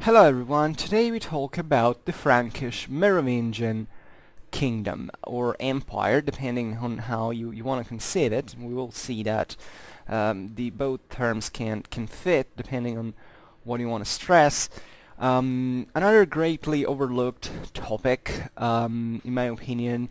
Hello everyone, today we talk about the Frankish Merovingian kingdom or empire, depending on how you want to conceive it. We will see that the both terms can fit depending on what you want to stress. Another greatly overlooked topic, in my opinion,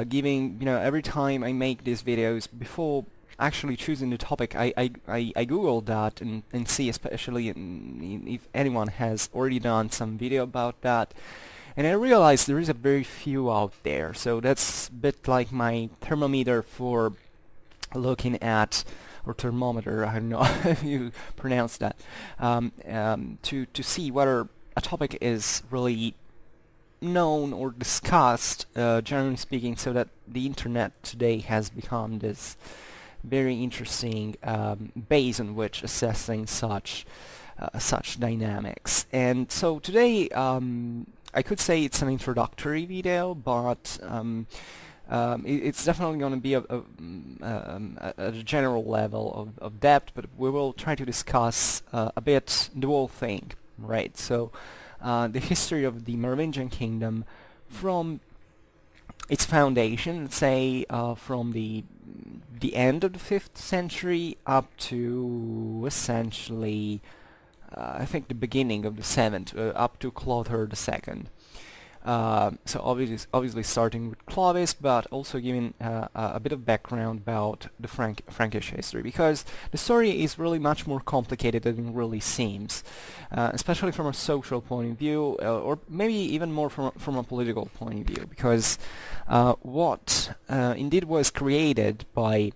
giving every time I make these videos before actually choosing the topic, I googled that and see, especially if anyone has already done some video about that, and I realized there is a very few out there. So that's a bit like my thermometer for looking at, or thermometer, I don't know if you pronounce that, to see whether a topic is really known or discussed, generally speaking, so that the internet today has become this very interesting base on which assessing such dynamics. And so today I could say it's an introductory video, but it's definitely going to be at a general level of depth, but we will try to discuss a bit the whole thing, right? So the history of the Merovingian kingdom from its foundation, let's say from the end of the 5th century up to essentially I think the beginning of the 7th, up to Clovis II. So obviously starting with Clovis, but also giving a bit of background about the Frankish history, because the story is really much more complicated than it really seems, especially from a social point of view, or maybe even more from a political point of view, because what indeed was created by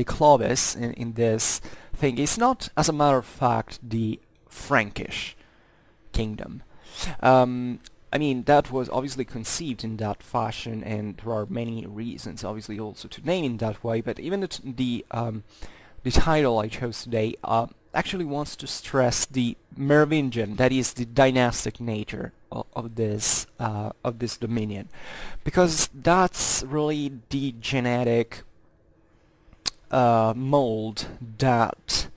Clovis in this thing is not, as a matter of fact, the Frankish kingdom. I mean, that was obviously conceived in that fashion, and there are many reasons, obviously, also to name it that way. But even the title I chose today actually wants to stress the Merovingian, that is, the dynastic nature of this dominion, because that's really the genetic mold that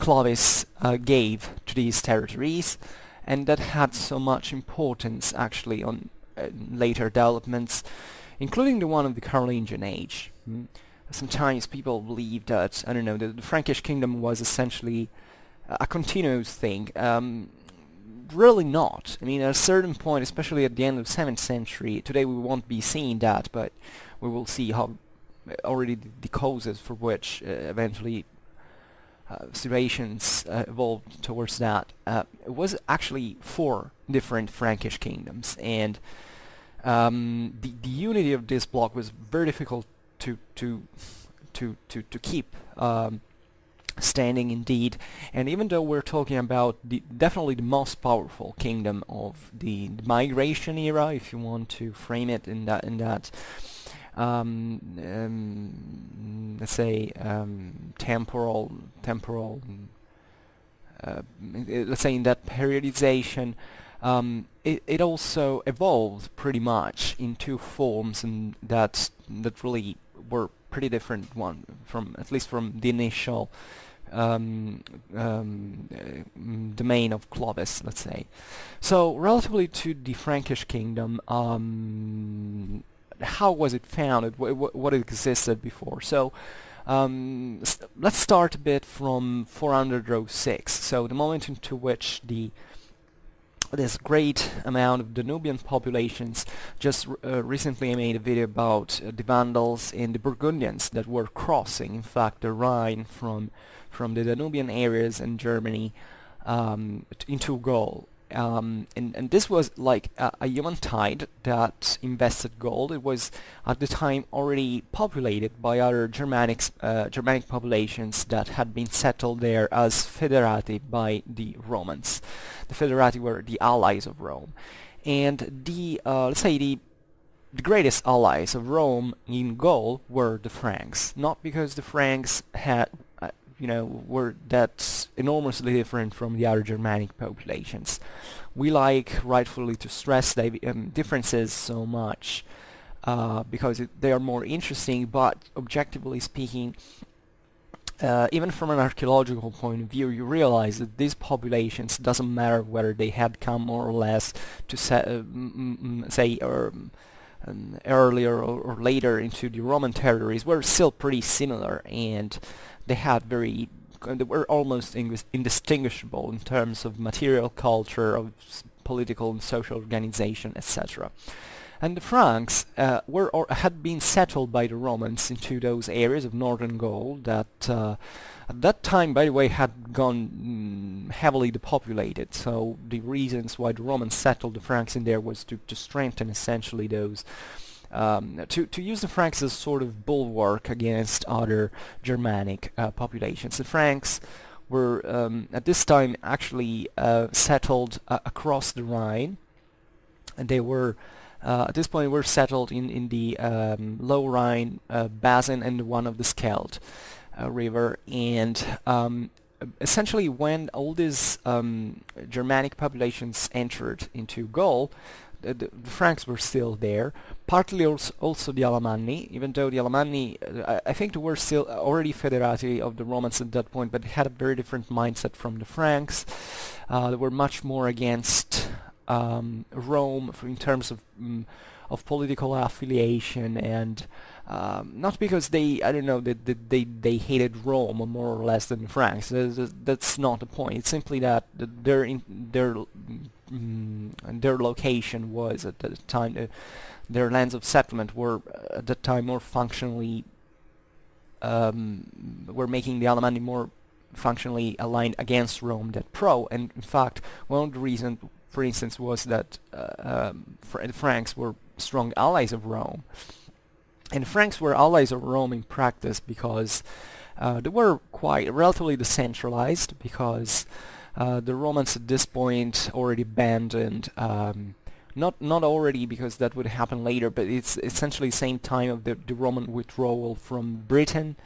Clovis gave to these territories, and that had so much importance actually on later developments, including the one of the Carolingian age. Sometimes people believe that, I don't know, the Frankish kingdom was essentially a continuous thing. Really not. I mean, at a certain point, especially at the end of the 7th century, today we won't be seeing that, but we will see how already the causes for which eventually situations evolved towards that. It was actually 4 different Frankish kingdoms, and the unity of this bloc was very difficult to keep standing indeed. And even though we're talking about definitely the most powerful kingdom of the migration era, if you want to frame it in that let's say temporal let's say in that periodization, it also evolved pretty much in 2 forms, and that really were pretty different, one from, at least from the initial domain of Clovis, let's say. So relatively to the Frankish kingdom, how was it founded? What existed before? So let's start a bit from 406. So the moment into which this great amount of Danubian populations, just recently I made a video about the Vandals and the Burgundians that were crossing, in fact, the Rhine from the Danubian areas in Germany into Gaul. And this was like a human tide that invested Gaul. It was at the time already populated by other Germanic populations that had been settled there as foederati by the Romans. The foederati were the allies of Rome, and let's say the greatest allies of Rome in Gaul were the Franks. Not because the Franks had were that enormously different from the other Germanic populations. We like rightfully to stress the differences so much because they are more interesting, but objectively speaking, even from an archaeological point of view, you realize that these populations, doesn't matter whether they had come more or less to say earlier or later into the Roman territories, were still pretty similar, and they had they were almost indistinguishable in terms of material culture, of political and social organization, etc. And the Franks had been settled by the Romans into those areas of northern Gaul that at that time, by the way, had gone heavily depopulated. So the reasons why the Romans settled the Franks in there was to strengthen essentially those, to use the Franks as sort of bulwark against other Germanic populations. The Franks were at this time actually settled across the Rhine, and they were at this point were settled in the Low Rhine basin and one of the Scheldt river, and essentially when all these Germanic populations entered into Gaul, the Franks were still there, partly also the Alemanni, even though the Alemanni, I think they were still already federati of the Romans at that point, but they had a very different mindset from the Franks. They were much more against Rome in terms of political affiliation, and not because they, I don't know, they hated Rome more or less than the Franks. That's not the point. It's simply that their location was at the time, their lands of settlement were at that time more functionally, were making the Alemanni more functionally aligned against Rome than pro. And in fact, one of the reasons, for instance, was that the Franks were strong allies of Rome. And the Franks were allies of Rome in practice because they were quite relatively decentralized, because the Romans at this point already abandoned, not already because that would happen later, but it's essentially the same time of the Roman withdrawal from Britain.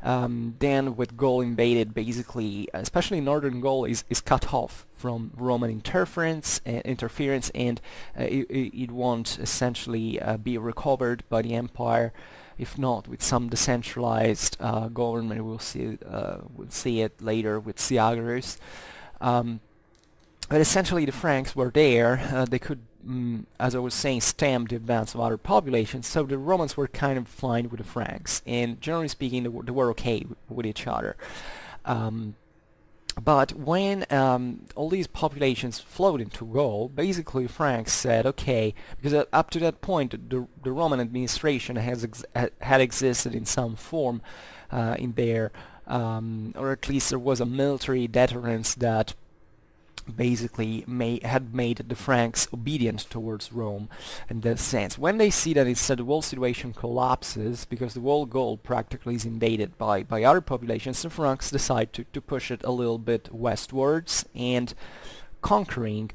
Then with Gaul invaded, basically, especially northern Gaul is cut off from Roman interference, and it won't essentially be recovered by the empire, if not with some decentralized government. We'll see it later with the Avars. But essentially the Franks were there. They could, as I was saying, stem the advance of other populations, so the Romans were kind of fine with the Franks, and generally speaking they were okay with each other. But when all these populations flowed into Gaul, basically Franks said, okay, because up to that point the Roman administration had existed in some form in there, or at least there was a military deterrence that basically had made the Franks obedient towards Rome in that sense. When they see that instead the whole situation collapses because the whole Gaul practically is invaded by other populations, the Franks decide to push it a little bit westwards, and conquering,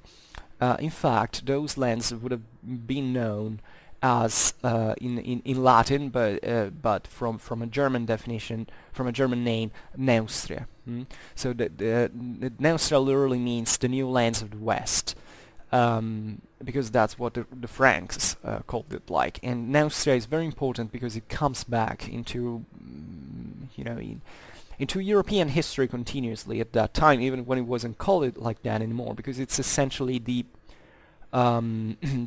in fact, those lands would have been known as in Latin, but from a German definition, from a German name, Neustria. So the Neustria literally means the new lands of the West, because that's what the Franks called it like. And Neustria is very important because it comes back into into European history continuously at that time, even when it wasn't called it like that anymore, because it's essentially the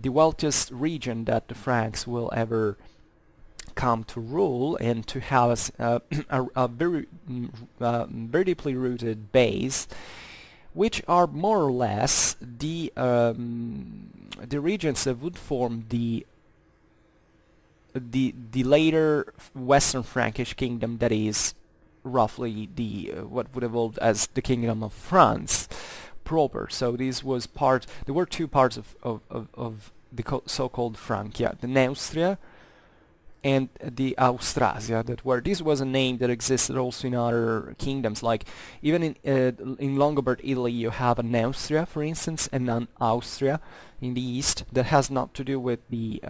wealthiest region that the Franks will ever come to rule, and to have a very deeply rooted base, which are more or less the regions that would form the later Western Frankish kingdom, that is roughly what would evolve as the Kingdom of France proper. So this was there were two parts of the so-called Frankia, the Neustria and the Austrasia. This was a name that existed also in other kingdoms, like even in Longobard Italy you have a Neustria, for instance, and an Austria in the east that has not to do with the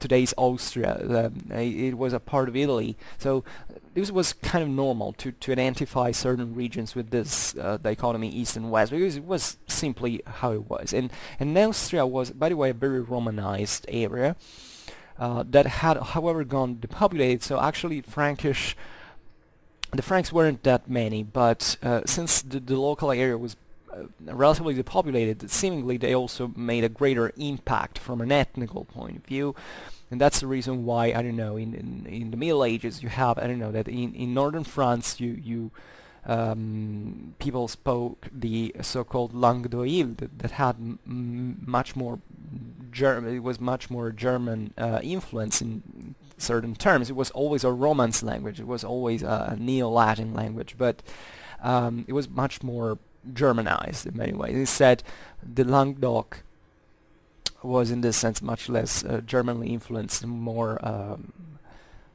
today's Austria. It was a part of Italy, so this was kind of normal to identify certain regions with this dichotomy east and west, because it was simply how it was. And Neustria was, by the way, a very Romanized area that had, however, gone depopulated. So actually Frankish the Franks weren't that many, but since the local area was relatively depopulated, seemingly they also made a greater impact from an ethnical point of view. And that's the reason why, I don't know, in the Middle Ages you have, I don't know, that in northern France people spoke the so-called langue d'oil that had much more German. It was much more German influence in certain terms. It was always a Romance language. It was always a Neo-Latin language, but it was much more Germanized in many ways. Instead, the Languedoc was in this sense much less Germanly influenced, more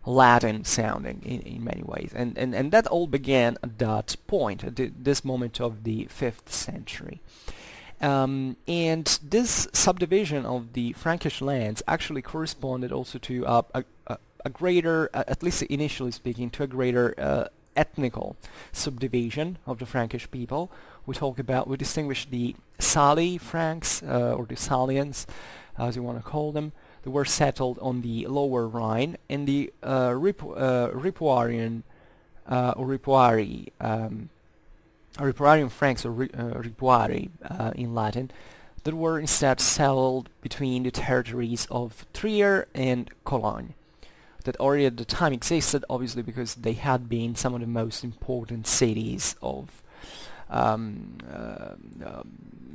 Latin sounding in many ways, and that all began at that point, at this moment of the 5th century. And this subdivision of the Frankish lands actually corresponded also to a greater, at least initially speaking, to a greater ethnical subdivision of the Frankish people. We distinguish the Sali Franks, or the Salians, as you want to call them. They were settled on the lower Rhine, and the Ripuarian or Ripuarian Franks, or Ripuari in Latin, that were instead settled between the territories of Trier and Cologne, that already at the time existed, obviously, because they had been some of the most important cities of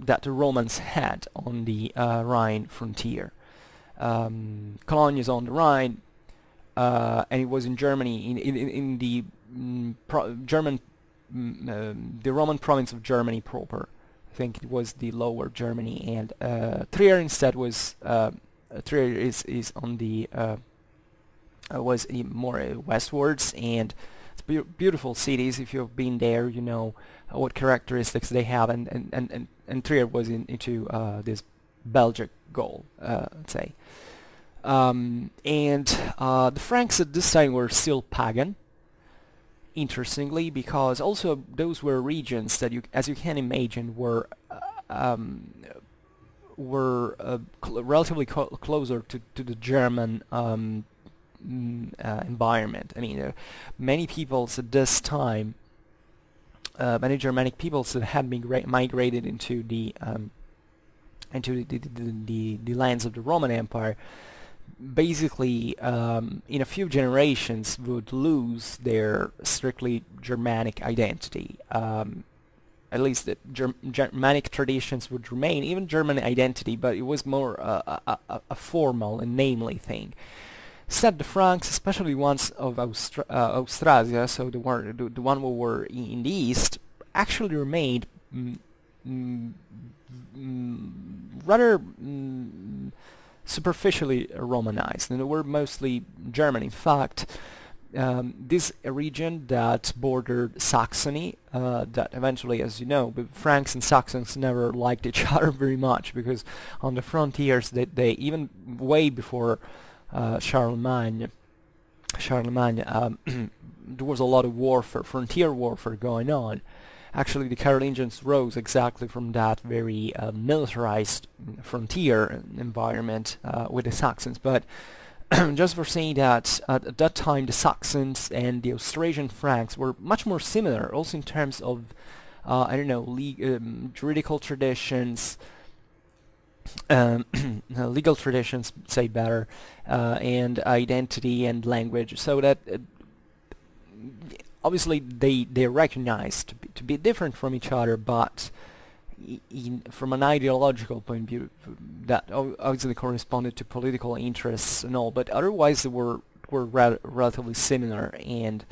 that the Romans had on the Rhine frontier. Cologne is on the Rhine, and it was in Germany, in the German, the Roman province of Germany proper. I think it was the lower Germany, and Trier instead was Trier is on the was more westwards, and it's beautiful cities. If you've been there, you know what characteristics they have, and Trier was into this Belgic Gaul, let's say. And the Franks at this time were still pagan, interestingly, because also those were regions that, as you can imagine, were relatively closer to the German environment. I mean, many peoples at this time, many Germanic peoples that had migrated into the lands of the Roman Empire, basically in a few generations would lose their strictly Germanic identity. At least the Germanic traditions would remain, even German identity, but it was more a formal and namely thing. Instead, the Franks, especially ones of Austrasia, so the one who were in the east, actually remained rather superficially Romanized, and they were mostly German. In fact, this region that bordered Saxony, that eventually, as you know, the Franks and Saxons never liked each other very much, because on the frontiers, they even way before Charlemagne, there was a lot of warfare, frontier warfare going on. Actually, the Carolingians rose exactly from that very militarized frontier environment with the Saxons. But just for saying that, at that time the Saxons and the Austrasian Franks were much more similar, also in terms of, I don't know, juridical traditions, legal traditions, say better, and identity and language, so that obviously they recognized to be different from each other, but from an ideological point of view, that obviously corresponded to political interests and all, but otherwise they were relatively similar, and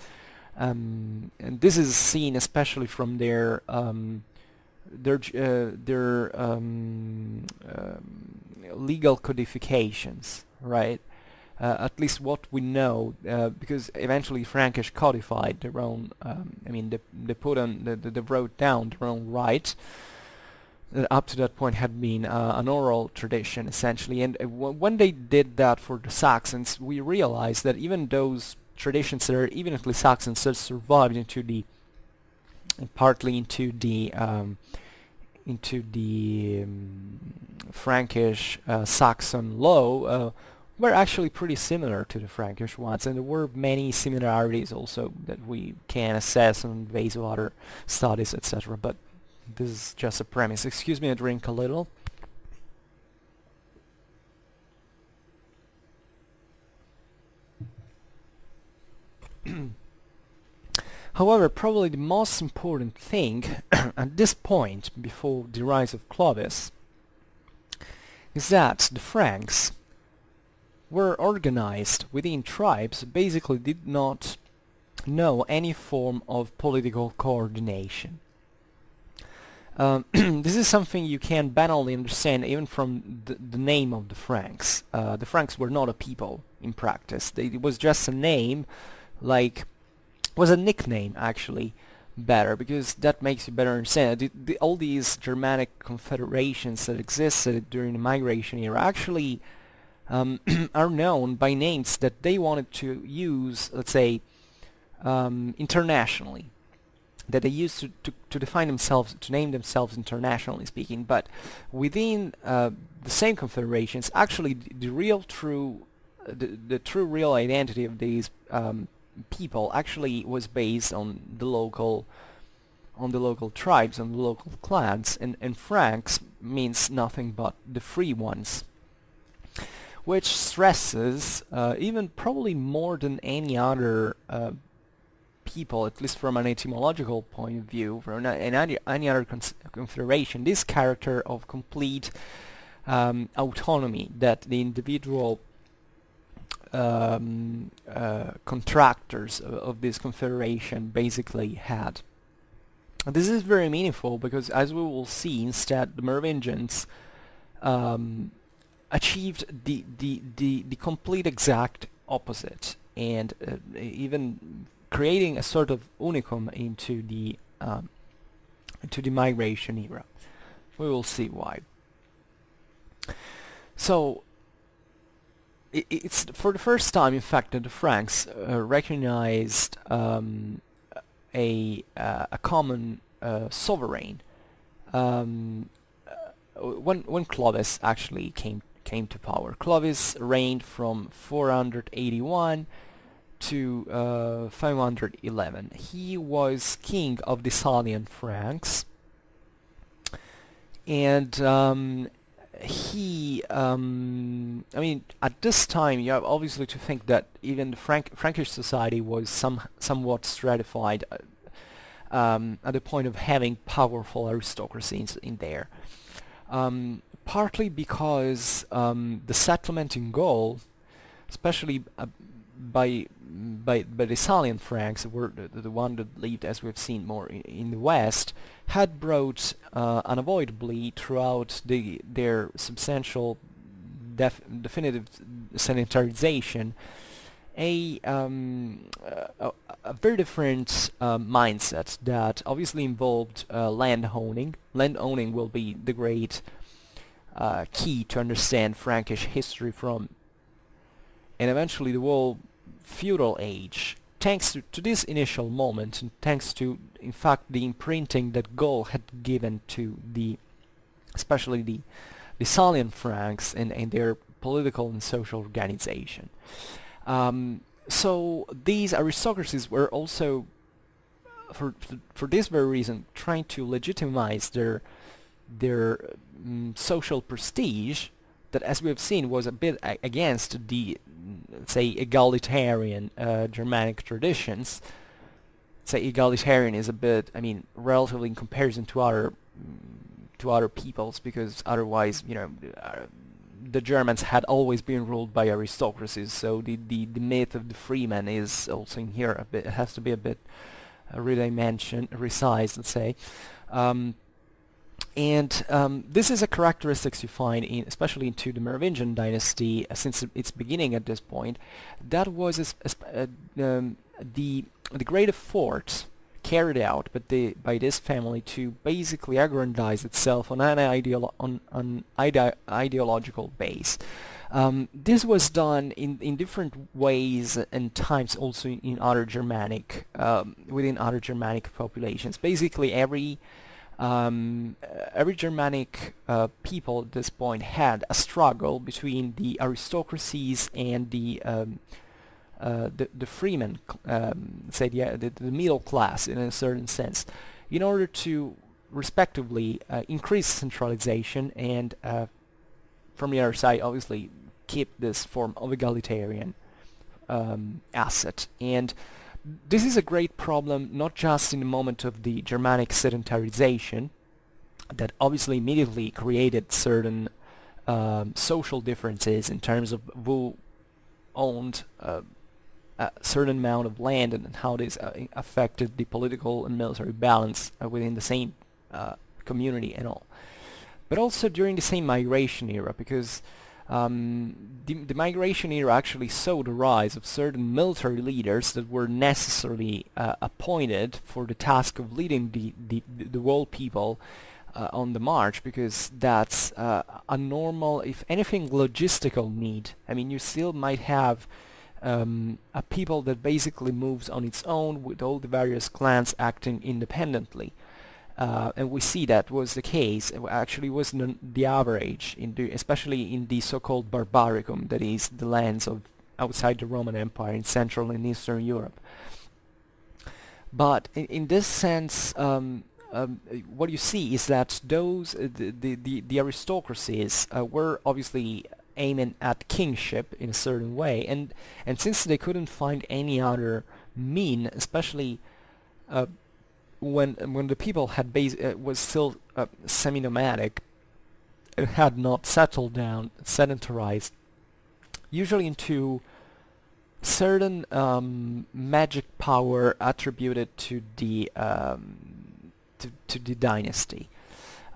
this is seen especially from their legal codifications, right? At least what we know, because eventually Frankish codified their own. I mean, they wrote down their own rights. That up to that point had been an oral tradition, essentially. And when they did that for the Saxons, we realized that even those traditions that are evidently Saxon still survived partly into the Frankish Saxon law, were actually pretty similar to the Frankish ones, and there were many similarities also that we can assess on the basis of other studies, etc. But this is just a premise. Excuse me, I drink a little. However, probably the most important thing at this point, before the rise of Clovis, is that the Franks were organized within tribes, basically did not know any form of political coordination. This is something you can banally understand even from the name of the Franks. The Franks were not a people in practice. It was just a name, like, was a nickname actually, better, because that makes you better understand. All these Germanic confederations that existed during the migration era actually are known by names that they wanted to use, let's say, internationally, that they used to define themselves, to name themselves internationally speaking. But within the same confederations, actually the real true, the true real identity of these people actually was based on the local tribes, on the local clans, and Franks means nothing but the free ones, which stresses, even probably more than any other people, at least from an etymological point of view, from any other confederation, this character of complete autonomy that the individual contractors of this confederation basically had. This is very meaningful because, as we will see, instead the Merovingians achieved the complete exact opposite, and even creating a sort of unicum into the migration era. We will see why. So it's for the first time, in fact, that the Franks recognized a common sovereign when Clovis actually came to power. Clovis reigned from 481 to 511. He was king of the Salian Franks, and I mean, at this time, you have obviously to think that even the Frankish society was somewhat stratified at the point of having powerful aristocracies in there. Partly because the settlement in Gaul, especially by the Salian Franks, were the one that lived, as we've seen, more in the west, had brought unavoidably throughout their substantial definitive sanitarization a very different mindset that obviously involved land owning. Land owning will be the great key to understand Frankish history from, and eventually the whole feudal age, thanks to this initial moment, and thanks to, in fact, the imprinting that Gaul had given to especially the Salian Franks and their political and social organization. So these aristocracies were also, for this very reason, trying to legitimize their social prestige, that, as we have seen, was a bit against the, let's say, egalitarian Germanic traditions. Say egalitarian is a bit, I mean, relatively in comparison to other peoples, because otherwise, you know, the Germans had always been ruled by aristocracies. So the myth of the freeman is also in here a bit. It has to be a bit resized, let's say. This is a characteristic you find especially into the Merovingian dynasty since its beginning at this point. That was the great effort carried out by this family to basically aggrandize itself on an ideological base. This was done in different ways and times also in other Germanic within other Germanic populations. Basically, every every Germanic people at this point had a struggle between the aristocracies and the freemen, say the middle class in a certain sense, in order to respectively increase centralization and from the other side obviously keep this form of egalitarian asset. And this is a great problem not just in the moment of the Germanic sedentarization that obviously immediately created certain social differences in terms of who owned a certain amount of land and how this affected the political and military balance within the same community and all. But also during the same migration era, because the migration era actually saw the rise of certain military leaders that were necessarily appointed for the task of leading the world people on the march, because that's a normal, if anything, logistical need. I mean, you still might have a people that basically moves on its own with all the various clans acting independently. And we see that was the case. It actually was the average, especially in the so-called Barbaricum, that is the lands of outside the Roman Empire in Central and Eastern Europe. But in this sense, what you see is that those the aristocracies were obviously aiming at kingship in a certain way, and since they couldn't find any other mean, especially when the people had was still semi-nomadic, and had not settled down, sedentarized, usually into certain magic power attributed to the dynasty.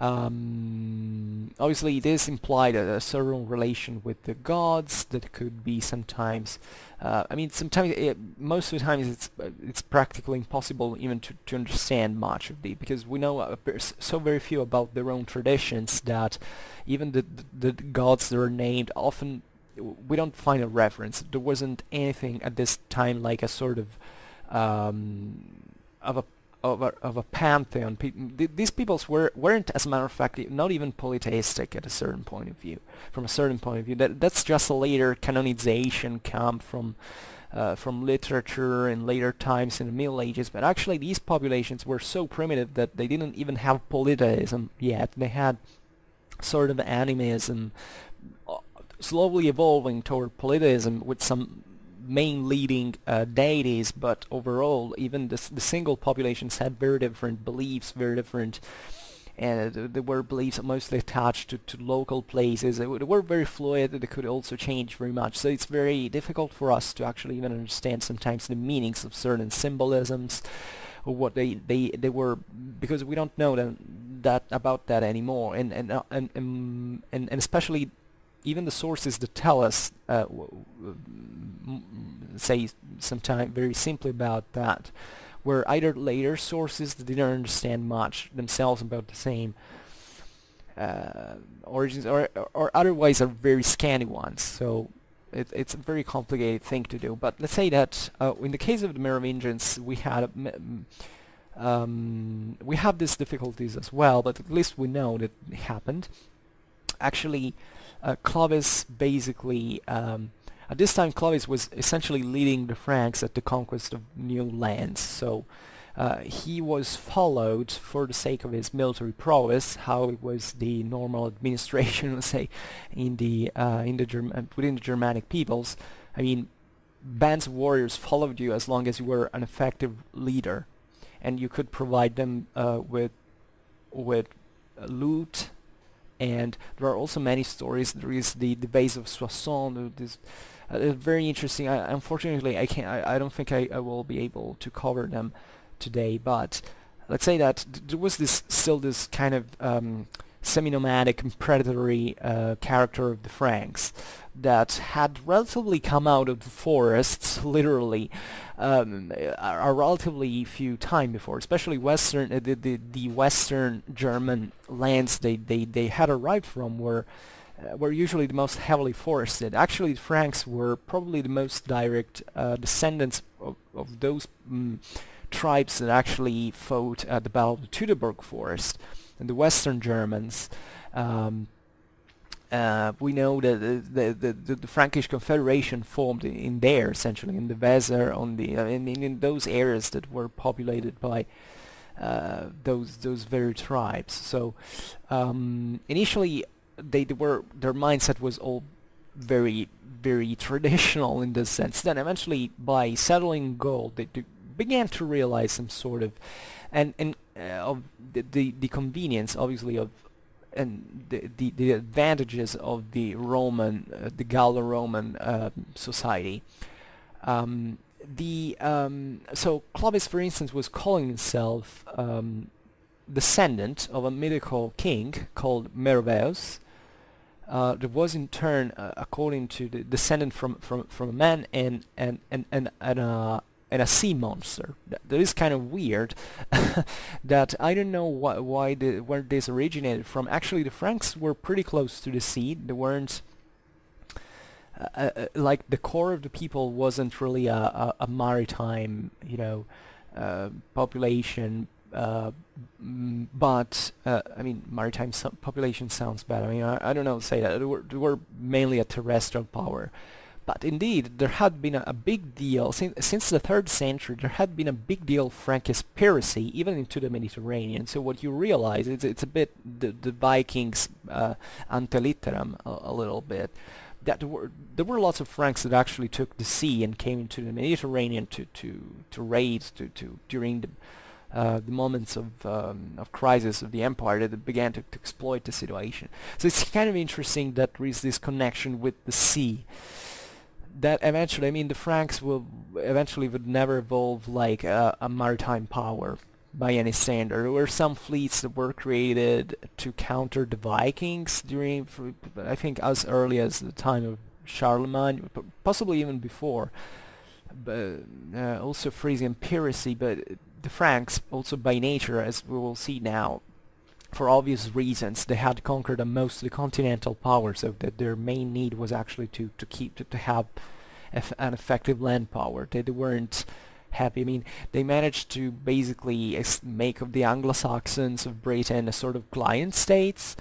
Obviously, this implied a certain relation with the gods that could be sometimes. I mean, sometimes most of the times it's practically impossible even to understand much of the, because we know so very few about their own traditions that even the gods that are named often we don't find a reference. There wasn't anything at this time like a sort of a pantheon. These peoples weren't, as a matter of fact, not even polytheistic at a certain point of view. From a certain point of view, that's just a later canonization come from literature in later times in the Middle Ages. But actually, these populations were so primitive that they didn't even have polytheism yet. They had sort of animism, slowly evolving toward polytheism with some main leading deities, but overall even the single populations had very different beliefs, very different, and there were beliefs mostly attached to local places. They were very fluid, they could also change very much, so it's very difficult for us to actually even understand sometimes the meanings of certain symbolisms or what they were, because we don't know that about that anymore, and especially even the sources that tell us say sometime very simply about that were either later sources that didn't understand much themselves about the same origins, or otherwise are very scanty ones. So it's a very complicated thing to do. But let's say that in the case of the Merovingians, we have these difficulties as well, but at least we know that it happened. Actually, Clovis basically, at this time Clovis was essentially leading the Franks at the conquest of new lands, so he was followed for the sake of his military prowess, how it was the normal administration, let's say, within the Germanic peoples. I mean, bands of warriors followed you as long as you were an effective leader, and you could provide them with loot. And there are also many stories. There is the base of Soissons. This very interesting. Unfortunately, I don't think I will be able to cover them today. But let's say that there was still this kind of semi-nomadic and predatory character of the Franks that had relatively come out of the forests, literally, a relatively few time before, especially the Western German lands they had arrived from were usually the most heavily forested. Actually, the Franks were probably the most direct descendants of those tribes that actually fought at the Battle of the Teutoburg Forest, and the Western Germans. We know that the Frankish Confederation formed in there, essentially, in the Weser, on the in those areas that were populated by those very tribes. So initially, their mindset was all very traditional in this sense. Then eventually, by settling Gaul, they began to realize some sort of of the convenience, obviously, of and the advantages of the Gallo-Roman society. So Clovis, for instance, was calling himself descendant of a mythical king called Merovingian. That was in turn, according to the descendant from a man and a sea monster. That is kind of weird. That I don't know where this originated from. Actually, the Franks were pretty close to the sea. They weren't like the core of the people wasn't really a maritime, population. But I mean, maritime population sounds bad. I mean, I don't know to say that. They were mainly a terrestrial power. But indeed, there had been a big deal, since the 3rd century, there had been a big deal of Frankispiracy, even into the Mediterranean. So what you realize, it's a bit the Vikings ante litteram a little bit, that there were lots of Franks that actually took the sea and came into the Mediterranean to raid, during the moments of crisis of the empire, that began to exploit the situation. So it's kind of interesting that there is this connection with the sea. That eventually, I mean, the Franks would never evolve like a maritime power by any standard. There were some fleets that were created to counter the Vikings during, I think, as early as the time of Charlemagne, possibly even before. But also Frisian piracy, but the Franks, also by nature, as we will see now, for obvious reasons, they had conquered most of the continental powers, so that their main need was actually to have an effective land power. They weren't happy. I mean, they managed to basically make of the Anglo-Saxons of Britain a sort of client states,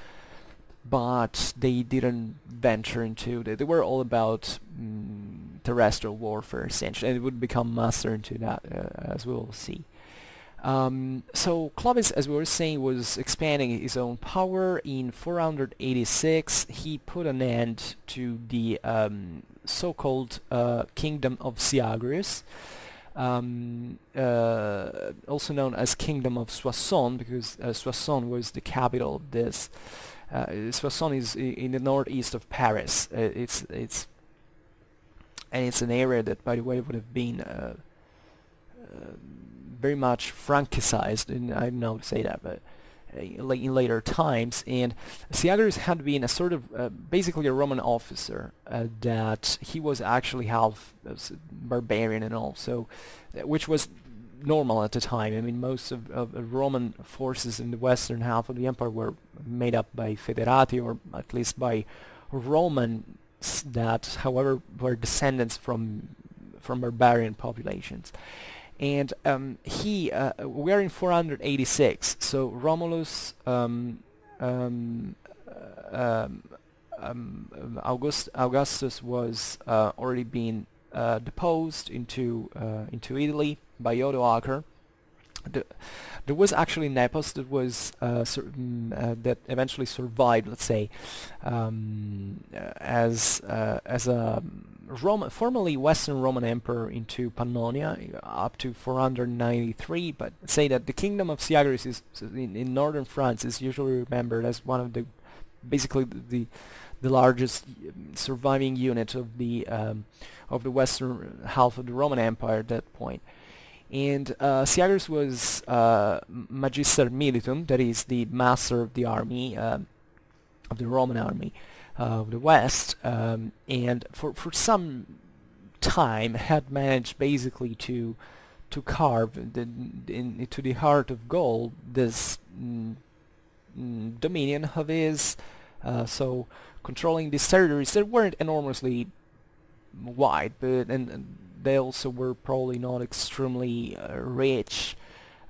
but they didn't venture into they were all about terrestrial warfare, essentially, and it would become master into that, as we will see. So Clovis, as we were saying, was expanding his own power. In 486, he put an end to the so-called Kingdom of Syagrius, also known as Kingdom of Soissons, because Soissons was the capital of this. Soissons is in the northeast of Paris. It's an area that, by the way, would have been very much Frankicized, and I don't know how to say that, but like in later times. And Syagrius had been a sort of basically a Roman officer, that he was actually half barbarian and all, so which was normal at the time. I mean, most of Roman forces in the western half of the empire were made up by federati, or at least by Romans that, however, were descendants from barbarian populations. And we are in 486, so Romulus Augustus was already been deposed into Italy by Odoacer. There was actually Nepos that was that eventually survived, let's say, as a formerly Western Roman Emperor into Pannonia up to 493, but say that the Kingdom of Syagrius is in northern France is usually remembered as one of basically the largest surviving unit of the western half of the Roman Empire at that point. And Syagrius was Magister Militum, that is the master of the army, of the Roman army of the West, and for some time had managed basically to carve into the heart of Gaul this dominion of his, so controlling these territories that weren't enormously wide, but and they also were probably not extremely rich,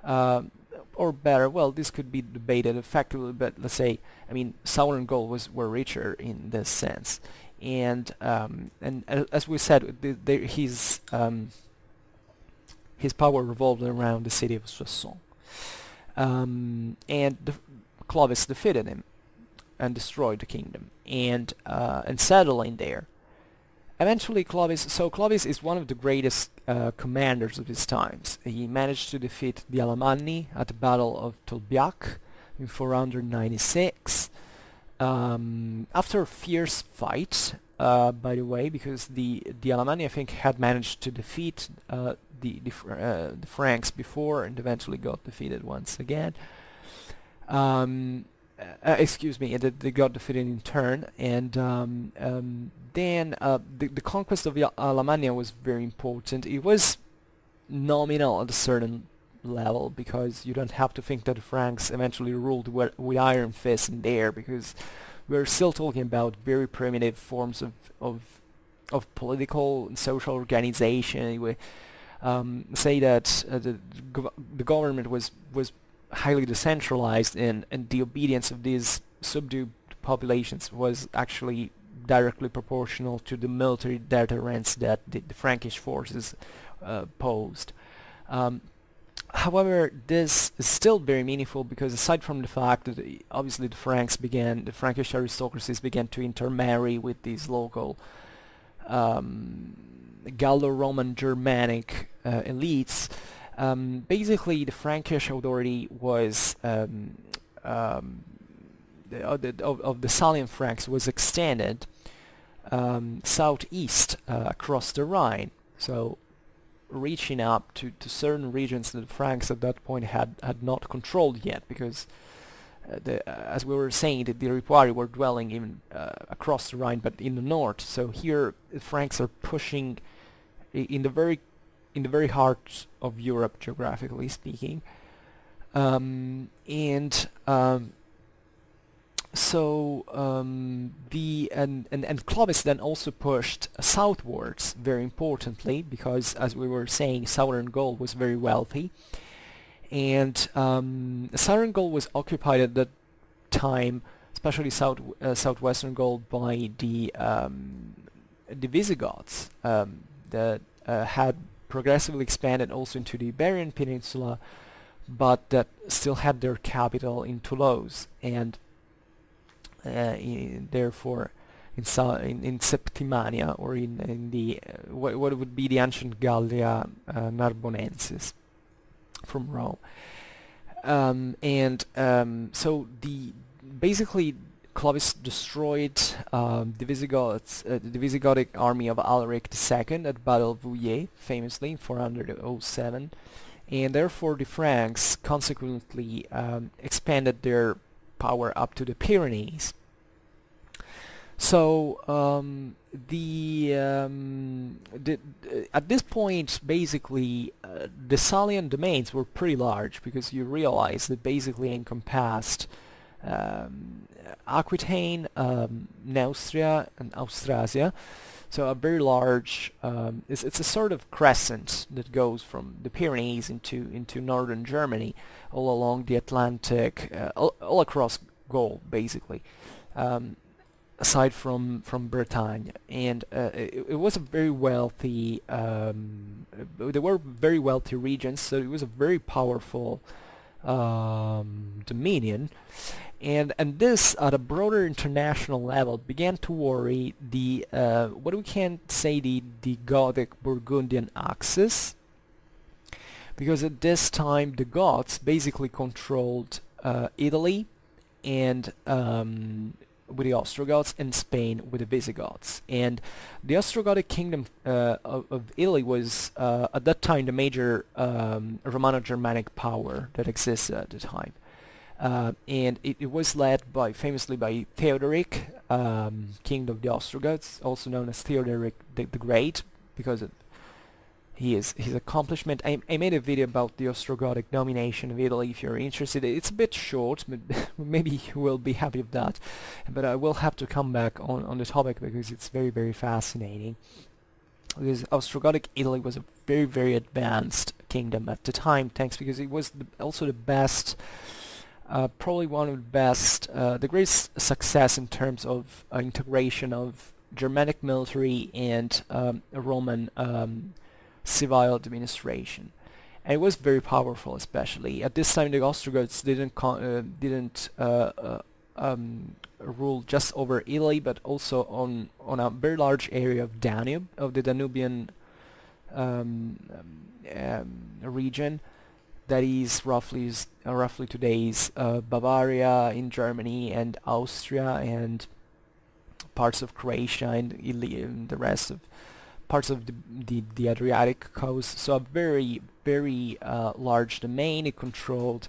or better. Well, this could be debated effectively, but let's say, I mean, southern Gaul were richer in this sense, and as we said, his power revolved around the city of Soissons, and Clovis defeated him and destroyed the kingdom, and settling there. Eventually, Clovis is one of the greatest commanders of his times. He managed to defeat the Alemanni at the Battle of Tolbiac in 496. After a fierce fight, by the way, because the Alemanni, I think, had managed to defeat the Franks before and eventually got defeated once again. Excuse me, they got defeated in turn, and then the conquest of Alemannia was very important. It was nominal at a certain level, because you don't have to think that the Franks eventually ruled with iron fists in there, because we're still talking about very primitive forms of political and social organization. We say that the government was highly decentralized, and the obedience of these subdued populations was actually directly proportional to the military deterrence that the Frankish forces posed. However, this is still very meaningful, because aside from the fact that obviously the Frankish aristocracies began to intermarry with these local Gallo-Roman Germanic elites, basically the Frankish authority was of the Salian Franks was extended southeast across the Rhine, so reaching up to certain regions that the Franks at that point had not controlled yet, because as we were saying, the Ripuari were dwelling even across the Rhine, but in the north. So here the Franks are pushing in the very heart of Europe, geographically speaking, and Clovis then also pushed southwards very importantly, because as we were saying, southern Gaul was very wealthy, and southern Gaul was occupied at that time, especially southwestern Gaul, by the Visigoths that had progressively expanded also into the Iberian Peninsula, but that still had their capital in Toulouse, and therefore in Septimania, or in the what would be the ancient Gallia Narbonensis from Rome, so basically Clovis destroyed the Visigothic army of Alaric II at Battle of Vouillé, famously in 407, and therefore the Franks consequently expanded their power up to the Pyrenees. So at this point, basically, the Salian domains were pretty large, because you realize that basically encompassed Aquitaine, Neustria, and Austrasia. So a very large, it's a sort of crescent that goes from the Pyrenees into northern Germany, all along the Atlantic, all across Gaul, basically, aside from Bretagne. And it was a very wealthy, there were very wealthy regions, so it was a very powerful dominion. And this, at a broader international level, began to worry the what we can say the Gothic-Burgundian axis, because at this time the Goths basically controlled Italy, and with the Ostrogoths, and Spain with the Visigoths. And the Ostrogothic kingdom of Italy was at that time the major Romano-Germanic power that existed at the time. And it was led famously by Theodoric, king of the Ostrogoths, also known as Theodoric the Great, because of his accomplishment. I made a video about the Ostrogothic domination of Italy, if you're interested. It's a bit short, but maybe you will be happy with that. But I will have to come back on the topic, because it's very, very fascinating. because Ostrogoth Italy was a very, very advanced kingdom at the time, thanks because it was also the best, probably one of the best, the greatest success in terms of integration of Germanic military and Roman civil administration. And it was very powerful, especially at this time. The Ostrogoths didn't rule just over Italy, but also on a very large area of Danube, of the Danubian region. That is roughly today's Bavaria in Germany, and Austria, and parts of Croatia, and Italy, and the rest of parts of the Adriatic coast. So a very, very large domain. It controlled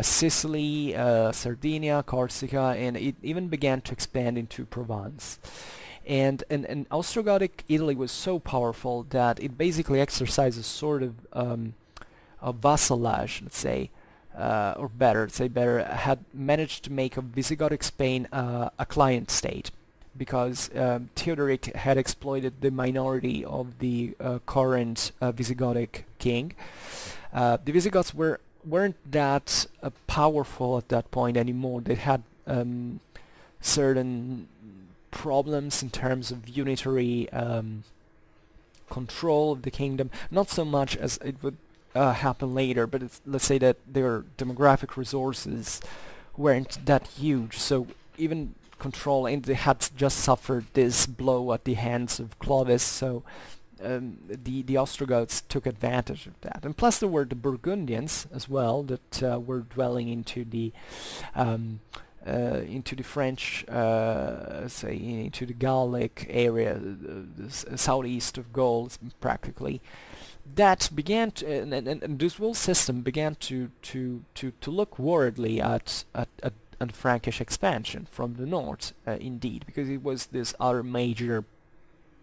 Sicily, Sardinia, Corsica, and it even began to expand into Provence. And Ostrogothic Italy was so powerful that it basically exercised a sort of vassalage, let's say, or better, had managed to make of Visigothic Spain a client state, because Theodoric had exploited the minority of the current Visigothic king. The Visigoths weren't that powerful at that point anymore. They had certain problems in terms of unitary control of the kingdom, not so much as it would happen later, but let's say that their demographic resources weren't that huge, so even control, and they had just suffered this blow at the hands of Clovis, so the Ostrogoths took advantage of that. And plus there were the Burgundians as well that were dwelling into the French, say into the Gallic area, the southeast of Gaul, practically. That began to, and this whole system began to look worriedly at Frankish expansion from the north, indeed, because it was this other major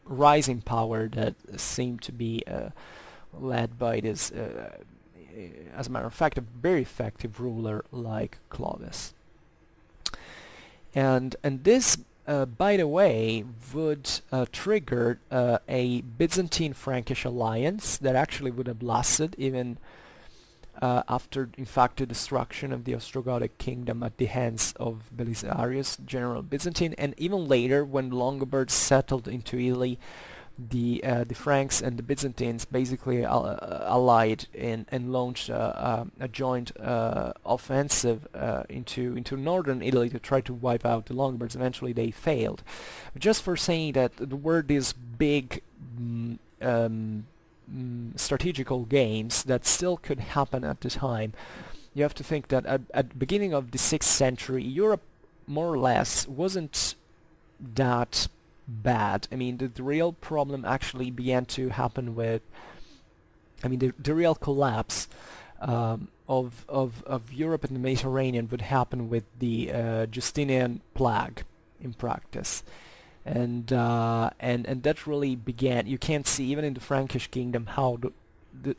rising power that seemed to be led by this, as a matter of fact, a very effective ruler like Clovis. And this, by the way, would trigger a Byzantine-Frankish alliance that actually would have lasted even after, in fact, the destruction of the Ostrogothic kingdom at the hands of Belisarius, General Byzantine, and even later, when Longobards settled into Italy, the Franks and the Byzantines basically allied and launched a joint offensive into northern Italy to try to wipe out the Longobards. Eventually, they failed. But just for saying that there were these big strategical games that still could happen at the time. You have to think that at the beginning of the 6th century, Europe more or less wasn't that bad. I mean, the real problem actually began to happen with, I mean, the real collapse of Europe and the Mediterranean would happen with the Justinian plague in practice. And that really began. You can't see even in the Frankish kingdom how the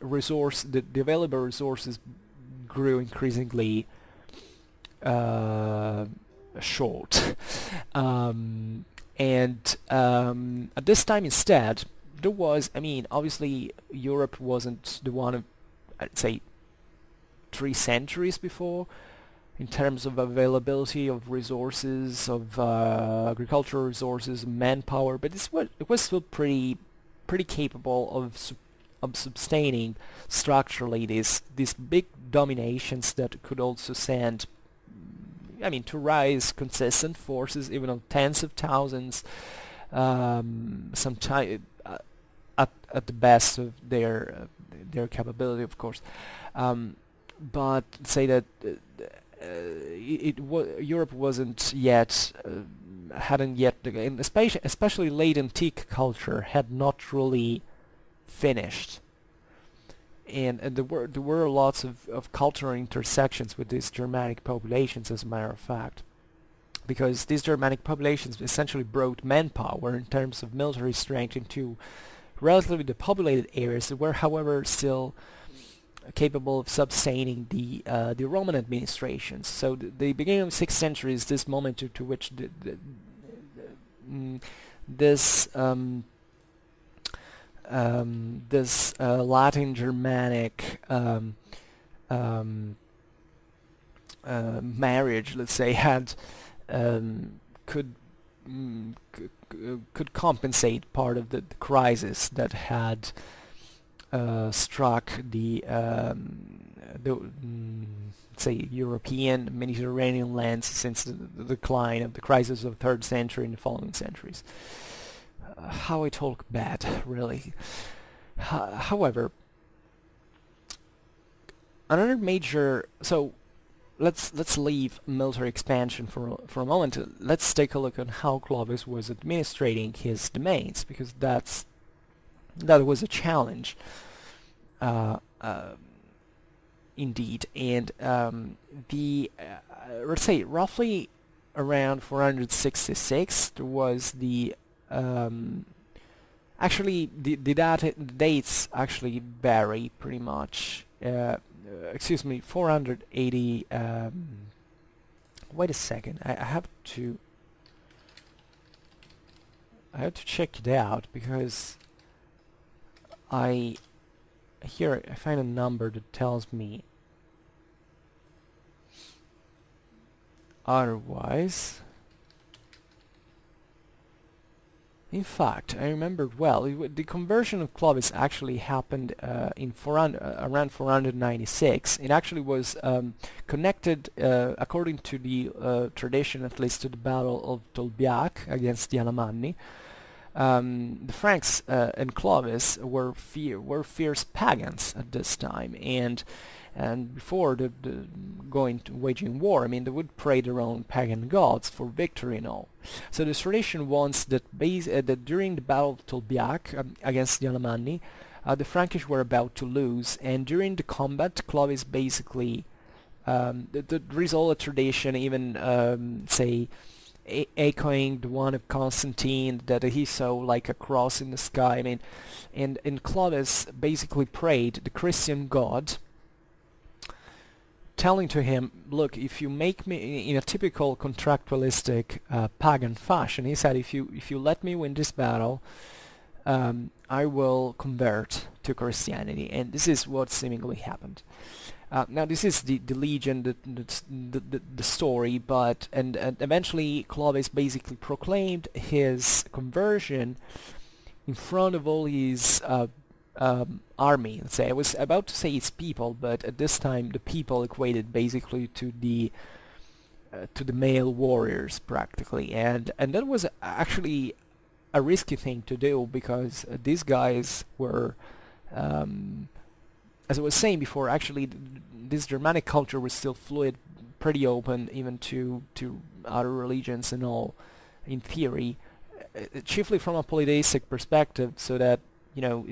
available resources grew increasingly short. At this time instead, there was, I mean, obviously Europe wasn't the one of, I'd say, 3 centuries before, in terms of availability of resources, of agricultural resources, manpower, but it was still pretty capable of sustaining structurally these big dominations that could also send, I mean, to rise consistent forces, even of tens of thousands, sometime at the best of their capability, of course. But say that Europe wasn't yet, hadn't yet, and especially late antique culture had not really finished. And there were lots of cultural intersections with these Germanic populations, as a matter of fact, because these Germanic populations essentially brought manpower in terms of military strength into relatively depopulated areas that were, however, still capable of sustaining the Roman administrations. So the beginning of the 6th century is this moment to which this this Latin Germanic marriage, let's say, had could could compensate part of the crisis that had struck say European Mediterranean lands since the decline of the crisis of the 3rd century and the following centuries. How I talk bad, really. However, another major, so let's leave military expansion for a moment. Let's take a look at how Clovis was administrating his domains, because that was a challenge, indeed. And let's say roughly around 466 there was the actually the dates actually vary pretty much. Excuse me, 480. Wait a second. I have to check it out, because I find a number that tells me otherwise. In fact, I remembered well. The conversion of Clovis actually happened in around 496. It actually was connected, according to the tradition, at least, to the Battle of Tolbiac against the Alemanni. The Franks and Clovis were fierce pagans at this time, and before the going to waging war, I mean, they would pray their own pagan gods for victory and all. So the tradition wants that that during the Battle of Tolbiac against the Alemanni, the Frankish were about to lose, and during the combat, Clovis basically there is all a tradition, even say echoing the one of Constantine, that he saw like a cross in the sky. I mean, and Clovis basically prayed the Christian god, telling to him, look, if you make me, in a typical contractualistic pagan fashion, he said, if you let me win this battle, I will convert to Christianity. And this is what seemingly happened. Now this is the legend, the story, but and eventually Clovis basically proclaimed his conversion in front of all his army. Let's say, I was about to say its people, but at this time the people equated basically to the male warriors practically, and that was actually a risky thing to do, because these guys were, as I was saying before, actually this Germanic culture was still fluid, pretty open even to other religions and all, in theory, chiefly from a polytheistic perspective, so that, you know,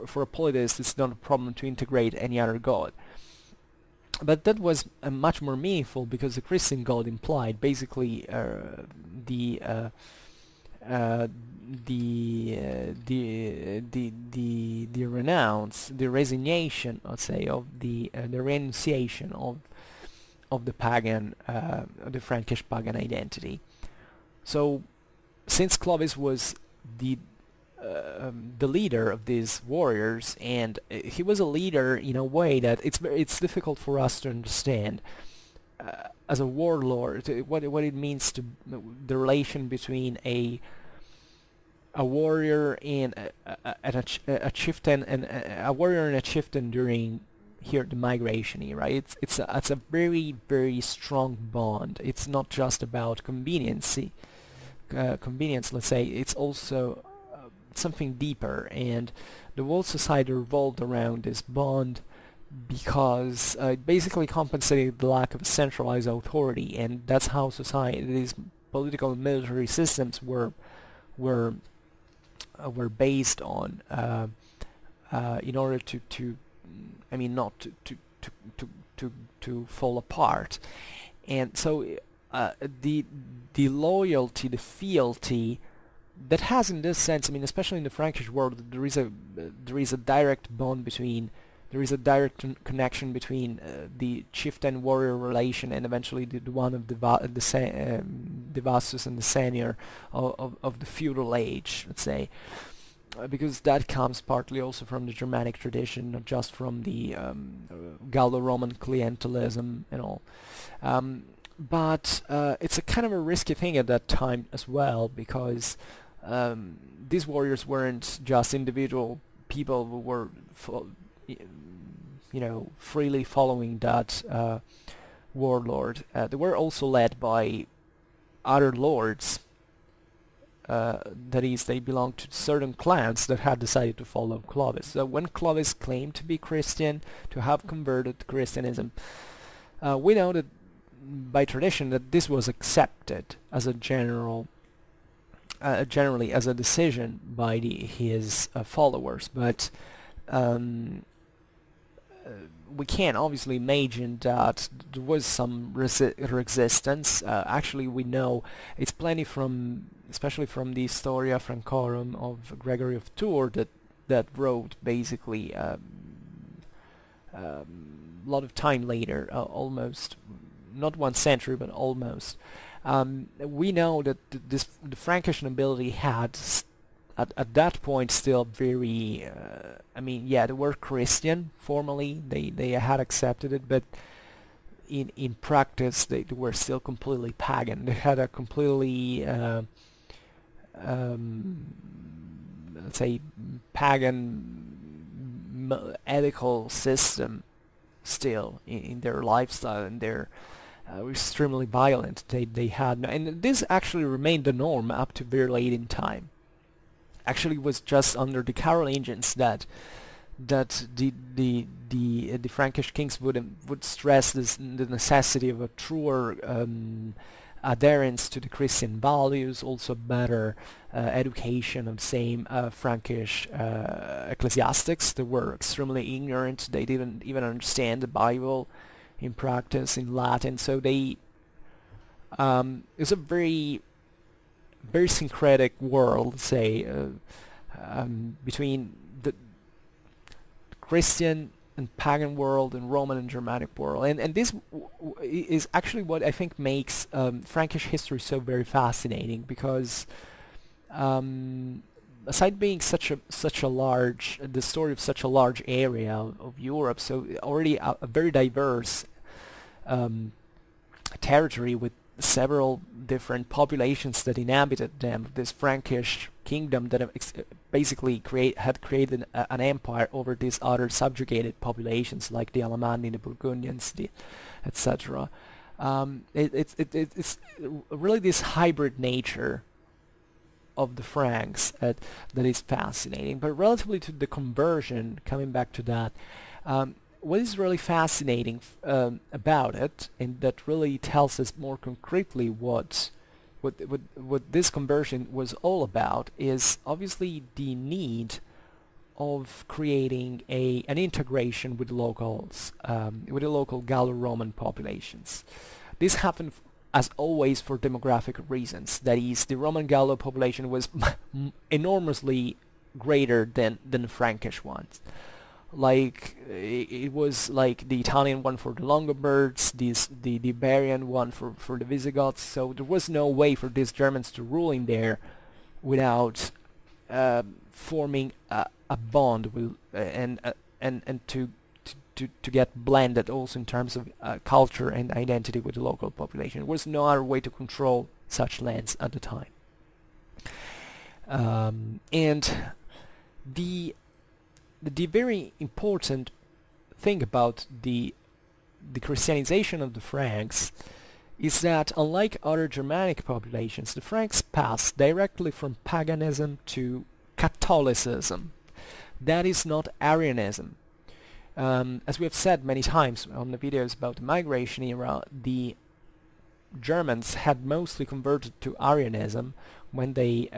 for a polytheist it's not a problem to integrate any other god. But that was much more meaningful, because the Christian god implied basically the renounce, the resignation, let's say, of the renunciation of the pagan, the Frankish pagan identity. So, since Clovis was the leader of these warriors, and he was a leader in a way that it's difficult for us to understand as a warlord, what it means to the relation between a warrior and a chieftain, and a warrior and a chieftain during here the migration era. It's a very, very strong bond. It's not just about convenience, let's say. It's also something deeper, and the whole society revolved around this bond, because it basically compensated the lack of centralized authority, and that's how these political and military systems were based on, in order to I mean, not to fall apart. And so the loyalty, the fealty that has, in this sense, I mean, especially in the Frankish world, there is a direct bond between, there is a direct connection between the chieftain warrior relation, and eventually the one of the vastus and the senior of the feudal age, let's say. because that comes partly also from the Germanic tradition, not just from the Gallo-Roman clientelism and all. But it's a kind of a risky thing at that time as well, because these warriors weren't just individual people who were, freely following that warlord. They were also led by other lords. That is, they belonged to certain clans that had decided to follow Clovis. So when Clovis claimed to be Christian, to have converted to Christianism, we know that by tradition that this was accepted as a generally as a decision by his followers. But we can obviously imagine that there was some resistance. Actually, we know it's plenty from, especially from the Historia Francorum of Gregory of Tours, that wrote basically a lot of time later, almost not 1 century, but almost. We know that the Frankish nobility had at that point still very, they were Christian formally, they had accepted it, but in practice they were still completely pagan. They had a completely, let's say, pagan ethical system still in their lifestyle, and they're extremely violent. They had, and this actually remained the norm up to very late in time. Actually, it was just under the Carolingians that the Frankish kings would stress the necessity of a truer adherence to the Christian values, also better education of same Frankish ecclesiastics. They were extremely ignorant. They didn't even understand the Bible in practice in Latin. So they it's a very syncretic world, say, between the Christian and pagan world and Roman and Germanic world, and this is actually what I think makes Frankish history so very fascinating, because aside being such a large, the story of such a large area of Europe, so already a very diverse territory with several different populations that inhabited them, this Frankish kingdom that basically had created an empire over these other subjugated populations like the Alemanni, the Burgundians, etc. It's really this hybrid nature of the Franks that is fascinating. But relatively to the conversion, coming back to that, what is really fascinating about it, and that really tells us more concretely what this conversion was all about, is obviously the need of creating an integration with locals, with the local Gallo-Roman populations. This happened, as always, for demographic reasons. That is, the Roman Gallo population was enormously greater than the Frankish ones. Like, it was like the Italian one for the Longobards, the Bavarian one for the Visigoths. So there was no way for these Germans to rule in there without forming a bond with and to get blended also in terms of culture and identity with the local population. There was no other way to control such lands at the time. And the very important thing about the Christianization of the Franks is that, unlike other Germanic populations, the Franks passed directly from paganism to Catholicism. That is not Arianism. As we have said many times on the videos about the migration era, the Germans had mostly converted to Arianism when they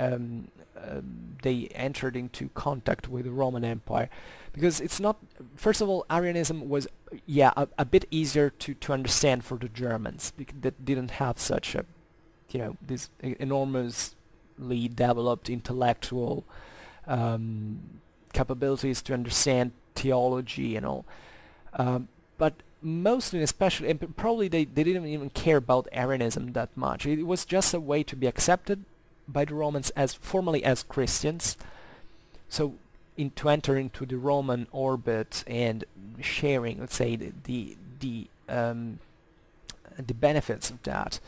entered into contact with the Roman Empire, because it's not, first of all, Arianism was a bit easier to understand for the Germans, that didn't have such a, this enormously developed intellectual capabilities to understand theology and all, but mostly, especially, and probably they didn't even care about Arianism that much. It was just a way to be accepted by the Romans as formally as Christians, so to enter into the Roman orbit and sharing, let's say, the benefits of that,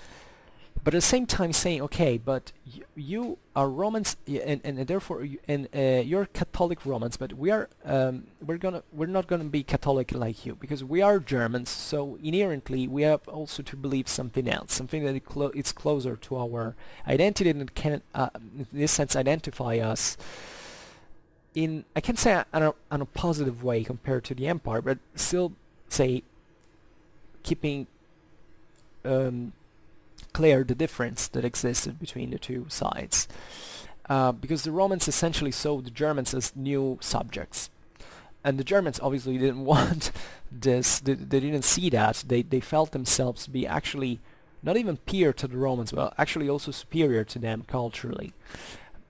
but at the same time saying, okay, but you are Romans, and therefore you're Catholic Romans, but we're not gonna be Catholic like you, because we are Germans. So inherently we have also to believe something else, something that it's closer to our identity and can, in this sense, identify us in, I can say, on a positive way compared to the empire, but still, say, keeping clear the difference that existed between the two sides, because the Romans essentially saw the Germans as new subjects, and the Germans obviously didn't want this. They didn't see that. They felt themselves to be actually not even peer to the Romans, but actually also superior to them culturally,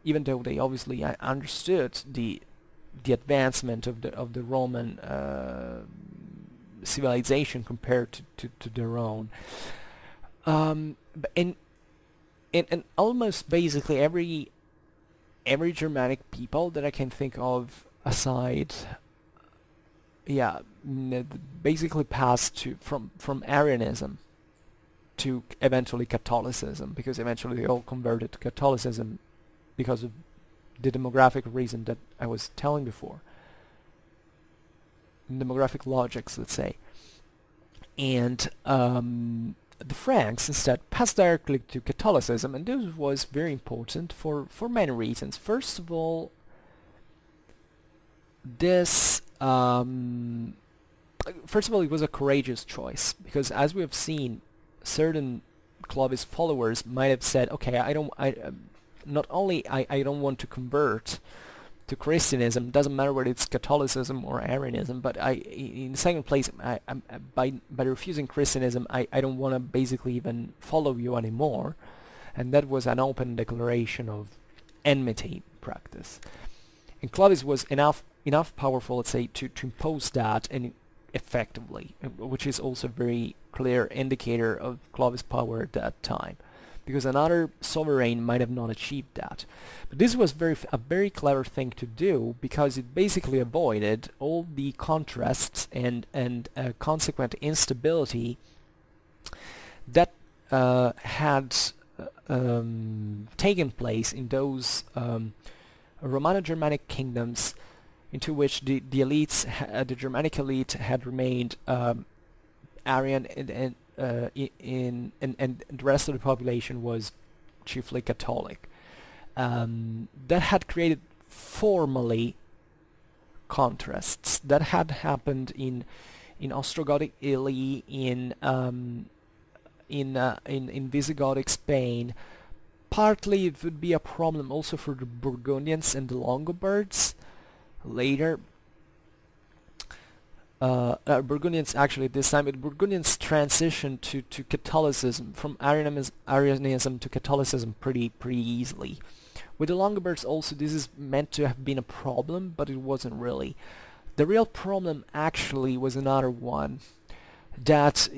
even though they obviously understood the advancement of the Roman civilization compared to their own. And almost basically every Germanic people that I can think of, aside, basically passed from Arianism to eventually Catholicism, because eventually they all converted to Catholicism because of the demographic reason that I was telling before, demographic logics, let's say. And the Franks instead passed directly to Catholicism, and this was very important for many reasons. First of all, it was a courageous choice, because as we have seen, certain Clovis followers might have said, okay, I don't want to convert to Christianism. Doesn't matter whether it's Catholicism or Arianism, but in the second place, by refusing Christianism, I don't want to basically even follow you anymore. And that was an open declaration of enmity practice. And Clovis was enough powerful, let's say, to impose that, and effectively, which is also a very clear indicator of Clovis' power at that time, because another sovereign might have not achieved that. But this was a very clever thing to do, because it basically avoided all the contrasts and consequent instability that had taken place in those Romano-Germanic kingdoms, into which the elites, the Germanic elite, had remained Arian, and the rest of the population was chiefly Catholic. That had created formally contrasts that had happened in Ostrogothic Italy, in Visigothic Spain. Partly it would be a problem also for the Burgundians and the Longobards later. Burgundians actually at this time, but Burgundians transitioned to Catholicism, from Arianism to Catholicism pretty easily. With the Longobards also, this is meant to have been a problem, but it wasn't really. The real problem actually was another one, that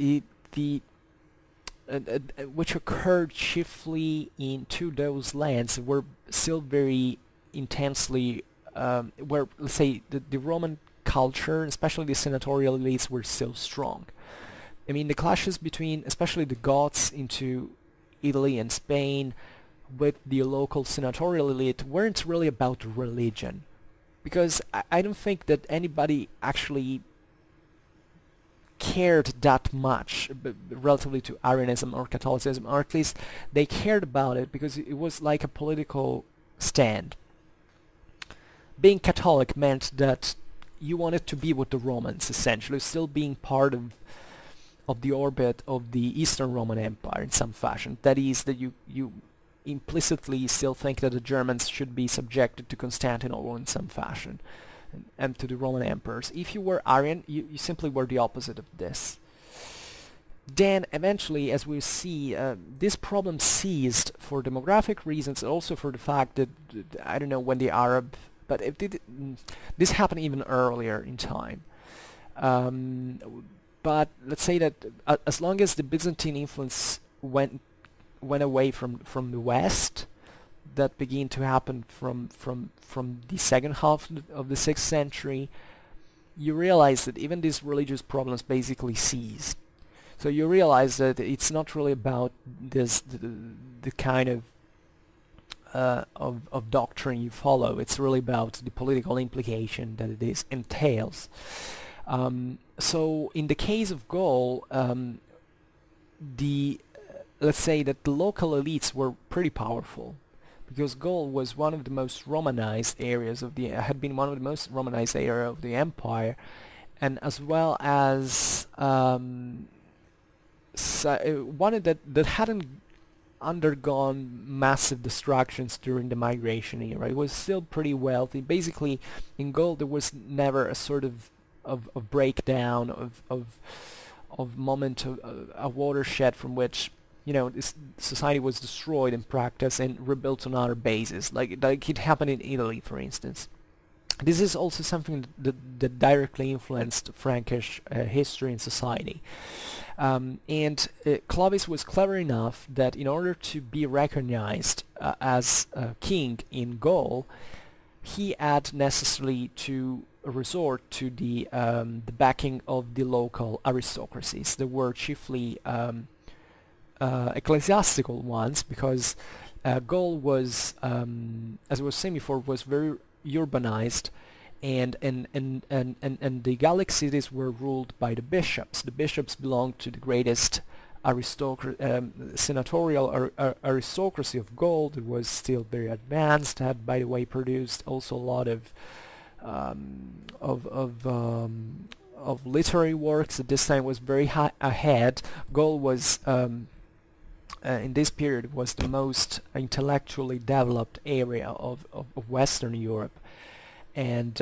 which occurred chiefly into those lands were still very intensely, where, let's say, the Roman culture, especially the senatorial elites, were still strong. I mean, the clashes between, especially the Goths into Italy and Spain, with the local senatorial elite, weren't really about religion, because I don't think that anybody actually cared that much relatively to Arianism or Catholicism, or at least they cared about it because it was like a political stand. Being Catholic meant that you wanted to be with the Romans, essentially, still being part of the orbit of the Eastern Roman Empire in some fashion. That is, that you implicitly still think that the Germans should be subjected to Constantinople in some fashion, and to the Roman emperors. If you were Arian, you simply were the opposite of this. Then eventually, as we see, this problem ceased for demographic reasons, and also for the fact that, I don't know when the Arab, but this happened even earlier in time. But let's say that as long as the Byzantine influence went away from the West, that begin to happen from the second half of the 6th century, you realize that even these religious problems basically cease. So you realize that it's not really about the kind of doctrine you follow. It's really about the political implication that it entails. So in the case of Gaul, let's say that the local elites were pretty powerful, because Gaul was one of the most Romanized areas had been one of the most Romanized area of the empire, and as well as one that hadn't undergone massive destructions during the migration era. It was still pretty wealthy. Basically, in Gaul there was never a sort of breakdown of moment, a watershed from which, you know, this society was destroyed in practice and rebuilt on other bases, like it happened in Italy, for instance. This is also something that directly influenced Frankish history and society. And Clovis was clever enough that in order to be recognized as a king in Gaul, he had necessarily to resort to the backing of the local aristocracies. They were chiefly ecclesiastical ones, because Gaul was, as I was saying before, was very urbanized, and the Gallic cities were ruled by the bishops. The bishops belonged to the greatest senatorial aristocracy of Gaul. It was still very advanced, had, by the way, produced also a lot of literary works. At this time was very ahead. Gaul was in this period was the most intellectually developed area of Western Europe, and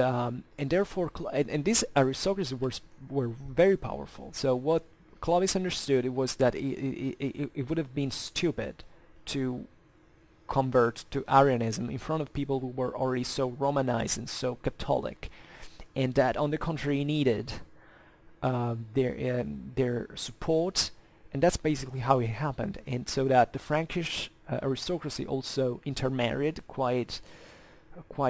therefore and these aristocracies were very powerful. So what Clovis understood was that it would have been stupid to convert to Arianism in front of people who were already so Romanized and so Catholic, and that on the contrary he needed their support. And that's basically how it happened. And so that the Frankish aristocracy also intermarried quite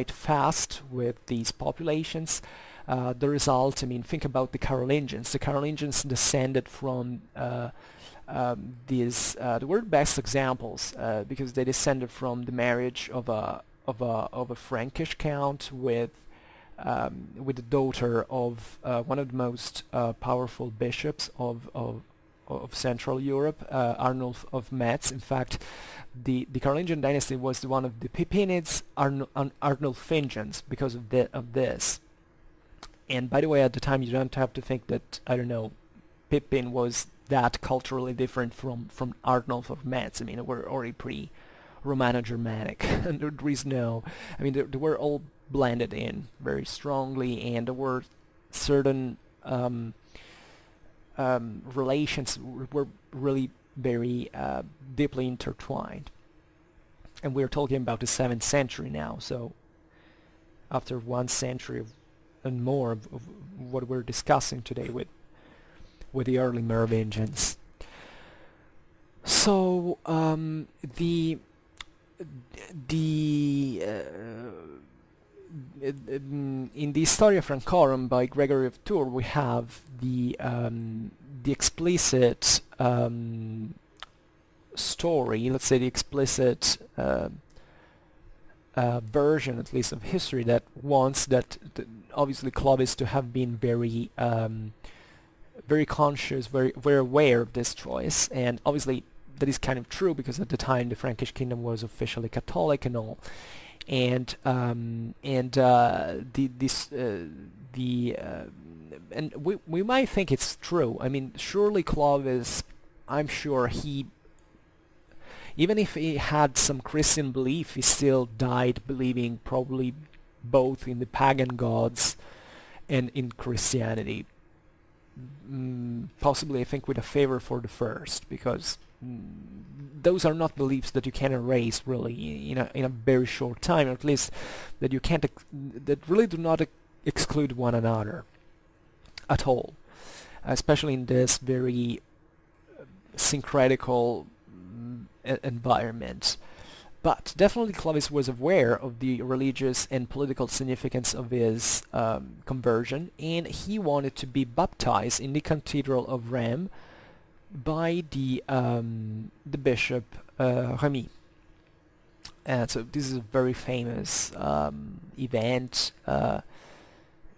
fast with these populations. The result, I mean, think about the Carolingians. The Carolingians descended from these. They were the best examples because they descended from the marriage of a Frankish count with the daughter of one of the most powerful bishops of Central Europe, Arnulf of Metz. In fact, the Carolingian dynasty was the one of the Pippinids, Arnulfingians, because of this. And by the way, at the time, you don't have to think that, I don't know, Pippin was that culturally different from Arnulf of Metz. I mean, they were already pretty Romano-Germanic, and there is no, I mean, they were all blended in very strongly, and there were certain relations were really very deeply intertwined. And we're talking about the 7th century now, so after 1 century and more of what we're discussing today with the early Merovingians. So in the Historia Francorum by Gregory of Tours, we have the explicit story, let's say the explicit version, at least, of history that wants that obviously Clovis to have been very very conscious, very aware of this choice, and obviously that is kind of true because at the time the Frankish kingdom was officially Catholic and all. And we might think it's true. I mean, surely Clovis, I'm sure he, even if he had some Christian belief, he still died believing probably both in the pagan gods and in Christianity. Possibly, I think, with a favor for the first, because those are not beliefs that you can erase really in a very short time, or at least that you can't that really do not exclude one another at all, especially in this very syncretical environment. But definitely Clovis was aware of the religious and political significance of his conversion, and he wanted to be baptized in the Cathedral of Rheims by the bishop Remy. And so this is a very famous event,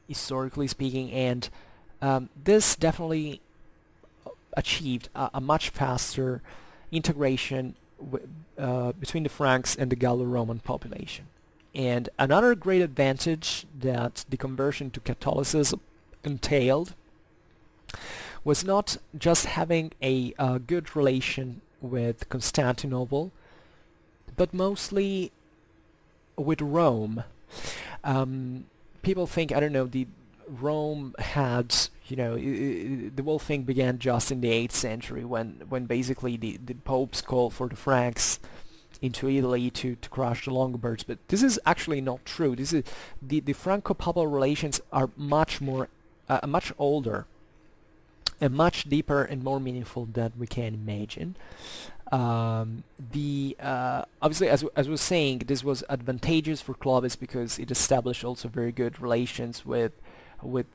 historically speaking, and this definitely achieved a much faster integration between the Franks and the Gallo-Roman population. And another great advantage that the conversion to Catholicism entailed was not just having a good relation with Constantinople, but mostly with Rome. People think, I don't know, the Rome had, you know, the whole thing began just in the 8th century when basically the popes called for the Franks into Italy to crush the Longobards. But this is actually not true. This is the Franco-Papal relations are much more, much older, and much deeper and more meaningful than we can imagine. Obviously, as I was saying, this was advantageous for Clovis because it established also very good relations with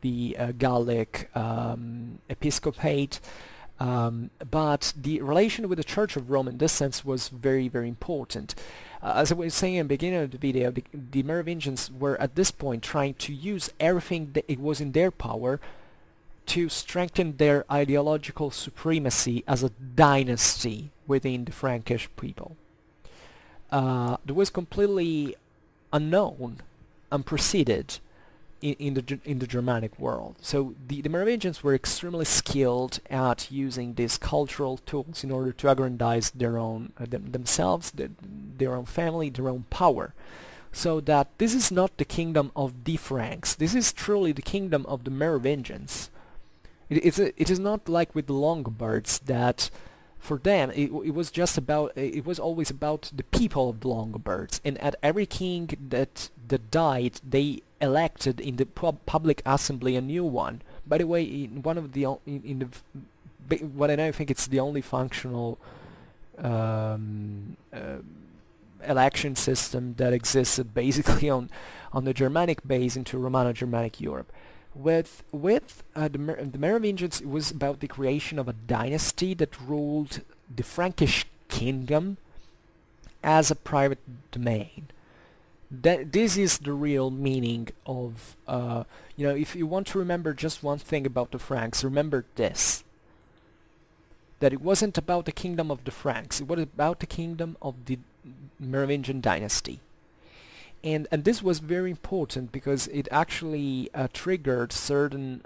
the Gallic episcopate, but the relation with the Church of Rome in this sense was very, very important. As I was saying in the beginning of the video, the Merovingians were at this point trying to use everything that it was in their power to strengthen their ideological supremacy as a dynasty within the Frankish people. That was completely unknown, unprecedented in the Germanic world. So the Merovingians were extremely skilled at using these cultural tools in order to aggrandize their own themselves, their own family, their own power. So that this is not the kingdom of the Franks. This is truly the kingdom of the Merovingians. It is not like with the Longobards that for them it was just about, it was always about the people of the Longobards, and at every king that died they elected in the public assembly a new one. By the way, in one of the what I think it's the only functional election system that existed basically on the Germanic base into Romano-Germanic Europe. With the Merovingians, it was about the creation of a dynasty that ruled the Frankish kingdom as a private domain. This is the real meaning of, you know, if you want to remember just one thing about the Franks, remember this: that it wasn't about the kingdom of the Franks, it was about the kingdom of the Merovingian dynasty. And this was very important because it actually triggered certain,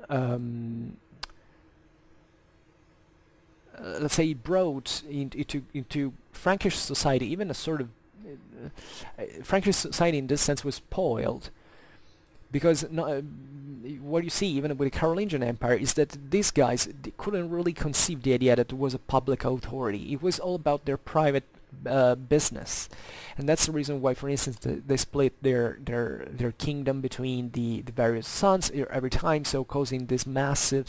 let's say, brought into Frankish society, even a sort of Frankish society in this sense was spoiled, because what you see even with the Carolingian Empire is that these guys, they couldn't really conceive the idea that there was a public authority. It was all about their private business, and that's the reason why, for instance, they split their kingdom between the various sons every time, so causing this massive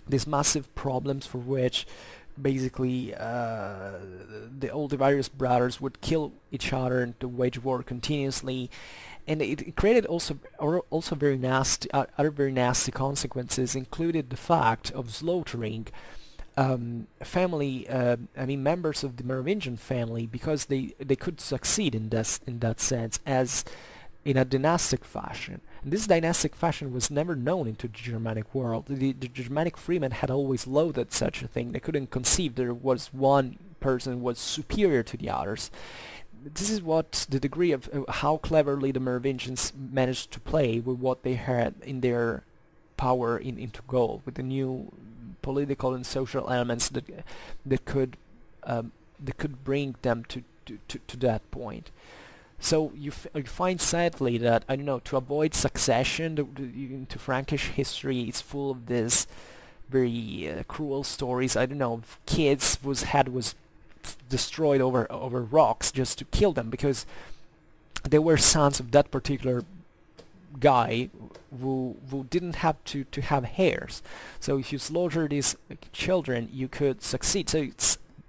these massive problems for which basically all the various brothers would kill each other and to wage war continuously. And it created also very nasty other very nasty consequences, included the fact of slaughtering family, I mean members of the Merovingian family, because they could succeed in that sense as in a dynastic fashion. And this dynastic fashion was never known into the Germanic world. The Germanic freemen had always loathed such a thing. They couldn't conceive there was one person was superior to the others. This is what the degree of how cleverly the Merovingians managed to play with what they had in their power into Gaul, with the new political and social elements that could bring them to that point. So you find sadly that, I don't know, to avoid succession into Frankish history, it's full of this very cruel stories. I don't know, kids whose head was destroyed over rocks just to kill them because they were sons of that particular guy who didn't have to have heirs. So if you slaughter these children, you could succeed. So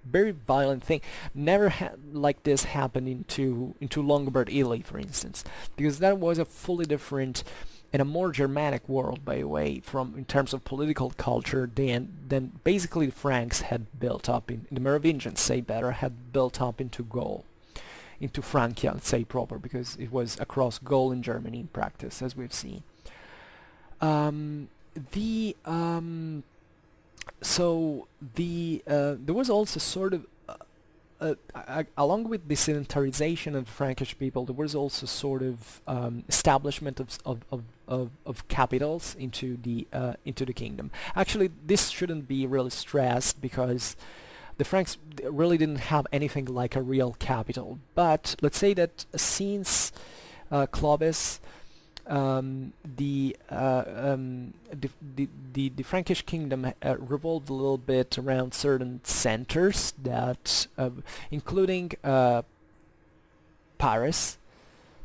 very violent thing. Never had like this happen into Longobard Italy, for instance, because that was a fully different and a more Germanic world, by the way, from in terms of political culture than basically the Franks had built up in the Merovingians, say better, had built up into Gaul, into Frankia, let's say proper, because it was across Gaul and Germany in practice, as we've seen. The So there was also sort of along with the sedentarization of the Frankish people, there was also sort of establishment of capitals into the kingdom. Actually, this shouldn't be really stressed because the Franks really didn't have anything like a real capital. But let's say that since Clovis, the Frankish kingdom revolved a little bit around certain centers that, including Paris,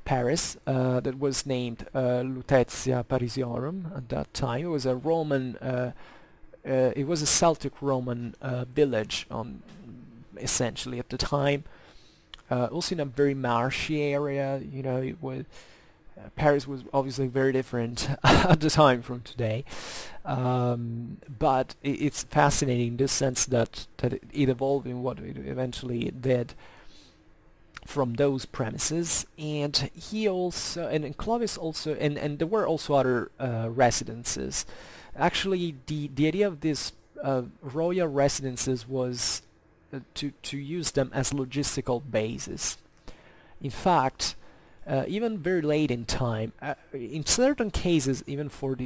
that was named Lutetia Parisiorum at that time. It was a Roman, it was a Celtic Roman village, essentially at the time. Also in a very marshy area, you know, it was. Paris was obviously very different at the time from today, but it's fascinating in the sense that it evolved in what it eventually did from those premises. And he also, and Clovis also, and there were also other residences. Actually, the idea of these royal residences was to use them as logistical bases. In fact, even very late in time, in certain cases, even for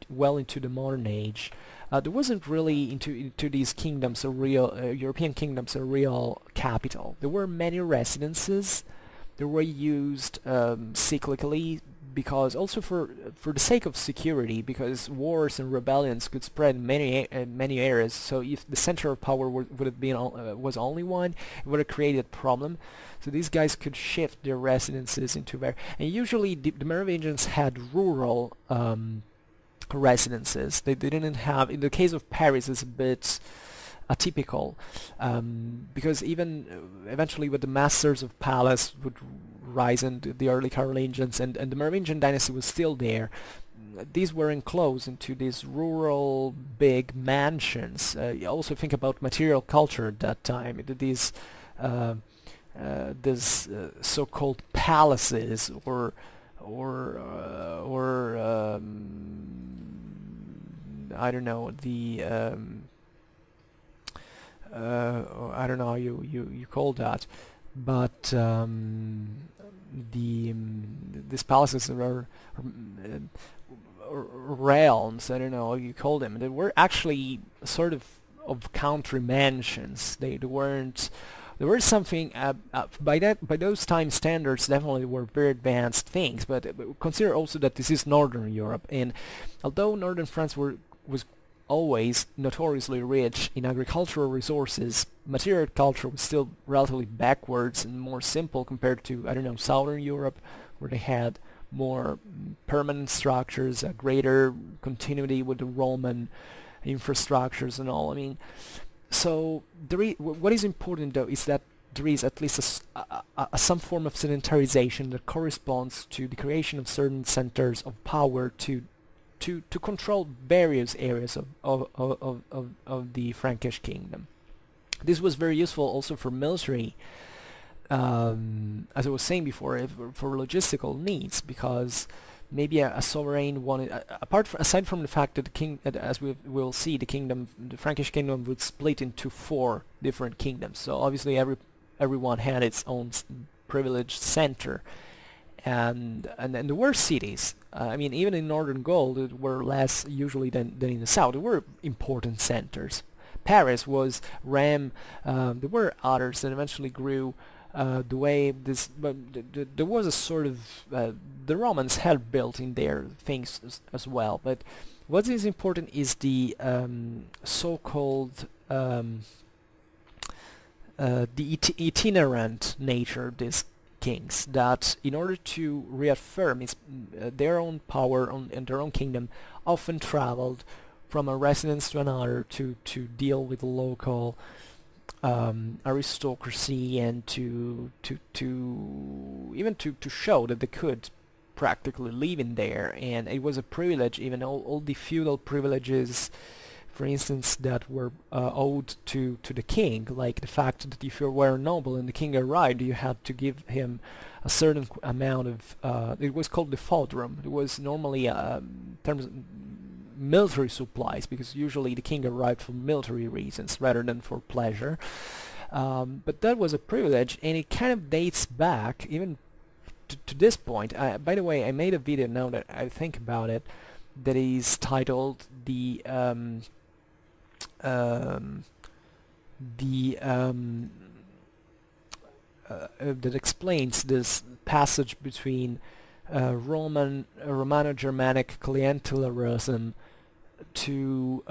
well into the modern age, there wasn't really into these kingdoms a real European kingdoms a real capital. There were many residences. They were used cyclically, because also for the sake of security, because wars and rebellions could spread in many areas. So if the center of power would have been was only one, it would have created a problem. So these guys could shift their residences into and usually the Merovingians had rural residences. They didn't have, in the case of Paris, it's a bit atypical, because even eventually with the masters of palace would rise in the early Carolingians, and the Merovingian dynasty was still there. These were enclosed into these rural big mansions. You also think about material culture at that time. These so-called palaces or I don't know, the I don't know how you call that, but these palaces are realms, I don't know how you call them. They were actually sort of country mansions. They weren't. There were something by those time standards, definitely were very advanced things. But consider also that this is Northern Europe, and although Northern France was always notoriously rich in agricultural resources, material culture was still relatively backwards and more simple compared to, I don't know, Southern Europe, where they had more permanent structures, a greater continuity with the Roman infrastructures and all. I mean, so what is important though is that there is at least some form of sedentarization that corresponds to the creation of certain centers of power to control various areas of the Frankish kingdom. This was very useful also for military, as I was saying before, for logistical needs, because maybe a sovereign wanted, aside from the fact that as we will see, the Frankish kingdom would split into 4 different kingdoms. So obviously everyone had its own privileged center. And there were cities. I mean, even in northern Gaul, there were less usually than in the south. There were important centers. Paris was Rome. There were others that eventually grew the way this. But there was a sort of the Romans had built in their things as well. But what is important is the so-called itinerant nature of this kings, that in order to reaffirm their own power in their own kingdom, often traveled from a residence to another to deal with local aristocracy, and even to show that they could practically live in there, and it was a privilege. Even all the feudal privileges, for instance, that were owed to the king, like the fact that if you were a noble and the king arrived, you had to give him a certain amount of, it was called the fodrum. It was normally terms military supplies, because usually the king arrived for military reasons rather than for pleasure. But that was a privilege, and it kind of dates back even to this point. By the way, I made a video, now that I think about it, that is titled that explains this passage between Romano-Germanic clientelism to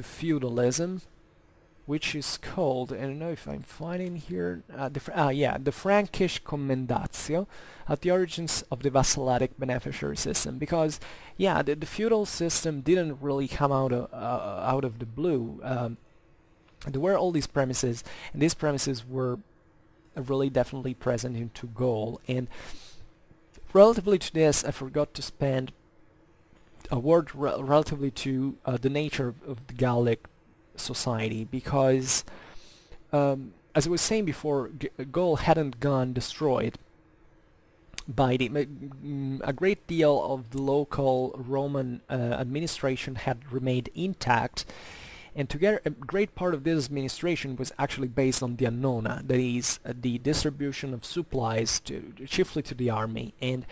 feudalism, which is called, I don't know if I'm finding here, the Frankish commendatio, at the origins of the vassalic beneficiary system. Because, yeah, the feudal system didn't really come out of the blue. There were all these premises, and these premises were really definitely present into Gaul. And relatively to this, I forgot to spend a word relatively to the nature of the Gallic society, because as I was saying before, Gaul hadn't gone destroyed by a great deal of the local Roman administration had remained intact, and together a great part of this administration was actually based on the annona, that is the distribution of supplies chiefly to the army, and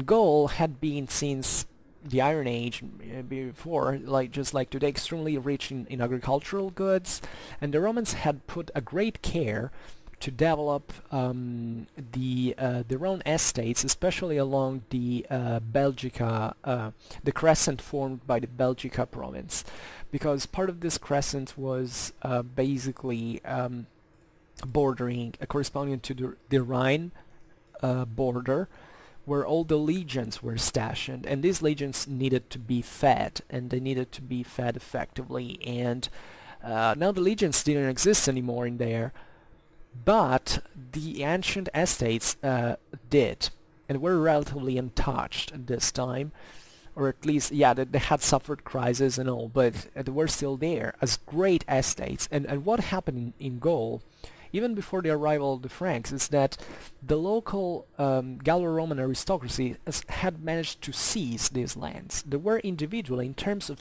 Gaul had been, since the Iron Age before, just like today, extremely rich in agricultural goods, and the Romans had put a great care to develop their own estates, especially along the Belgica, the crescent formed by the Belgica province, because part of this crescent was basically corresponding to the Rhine border, where all the legions were stationed, and these legions needed to be fed, and they needed to be fed effectively. And now the legions didn't exist anymore in there, but the ancient estates did, and were relatively untouched at this time, or at least, yeah, they had suffered crisis and all, but they were still there as great estates. And what happened in Gaul, even before the arrival of the Franks, is that the local Gallo-Roman aristocracy had managed to seize these lands. They were individually, in terms of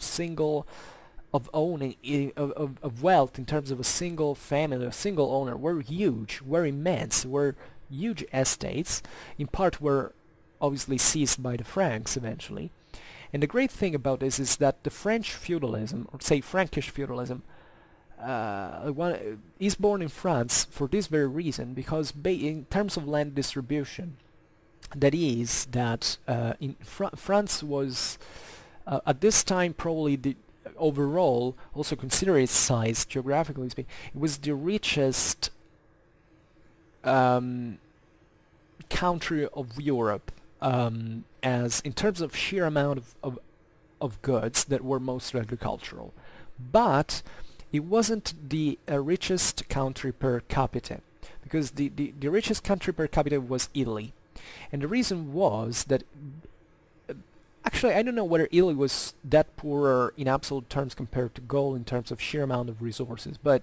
owning, of wealth, in terms of a single family, a single owner, were huge, were immense, were huge estates. In part were obviously seized by the Franks eventually. And the great thing about this is that the French feudalism, or say Frankish feudalism, is born in France for this very reason, because in terms of land distribution, that is, that in France was at this time probably the overall, also consider its size geographically speaking, it was the richest country of Europe, as in terms of sheer amount of goods that were mostly agricultural. But it wasn't the richest country per capita, because the richest country per capita was Italy. And the reason was that, actually I don't know whether Italy was that poorer in absolute terms compared to Gaul in terms of sheer amount of resources, but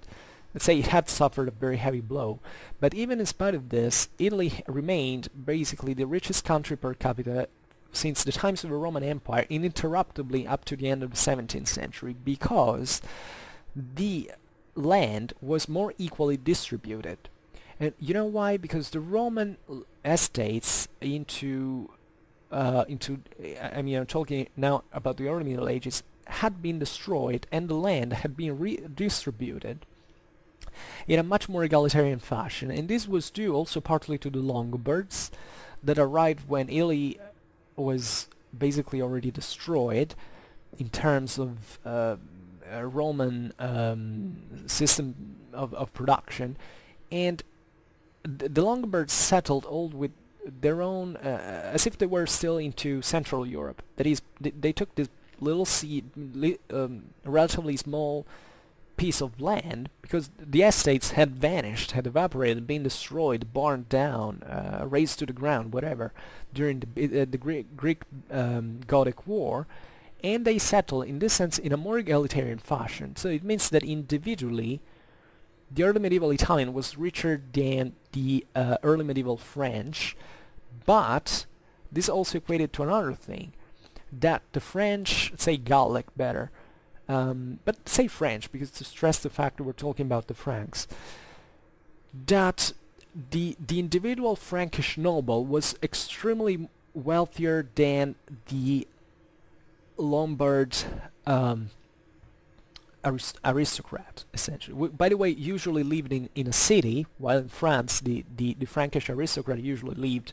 let's say it had suffered a very heavy blow. But even in spite of this, Italy remained basically the richest country per capita since the times of the Roman Empire, uninterruptedly up to the end of the 17th century, because the land was more equally distributed. And you know why? Because the Roman estates I mean, I'm talking now about the early Middle Ages, had been destroyed, and the land had been redistributed in a much more egalitarian fashion. And this was due also partly to the Longobards that arrived when Italy was basically already destroyed in terms of Roman system of production, and the Longobards settled all with their own, as if they were still into Central Europe. That is, they took this little relatively small piece of land, because the estates had vanished, had evaporated, been destroyed, burned down, razed to the ground, whatever, during the Greek Gothic War, and they settled, in this sense, in a more egalitarian fashion. So it means that individually, the early medieval Italian was richer than the early medieval French, but this also equated to another thing, that the French, say Gallic better, but say French, because to stress the fact that we're talking about the Franks, that the individual Frankish noble was extremely wealthier than the Lombard aristocrat, essentially. By the way, usually lived in a city, while in France the Frankish aristocrat usually lived,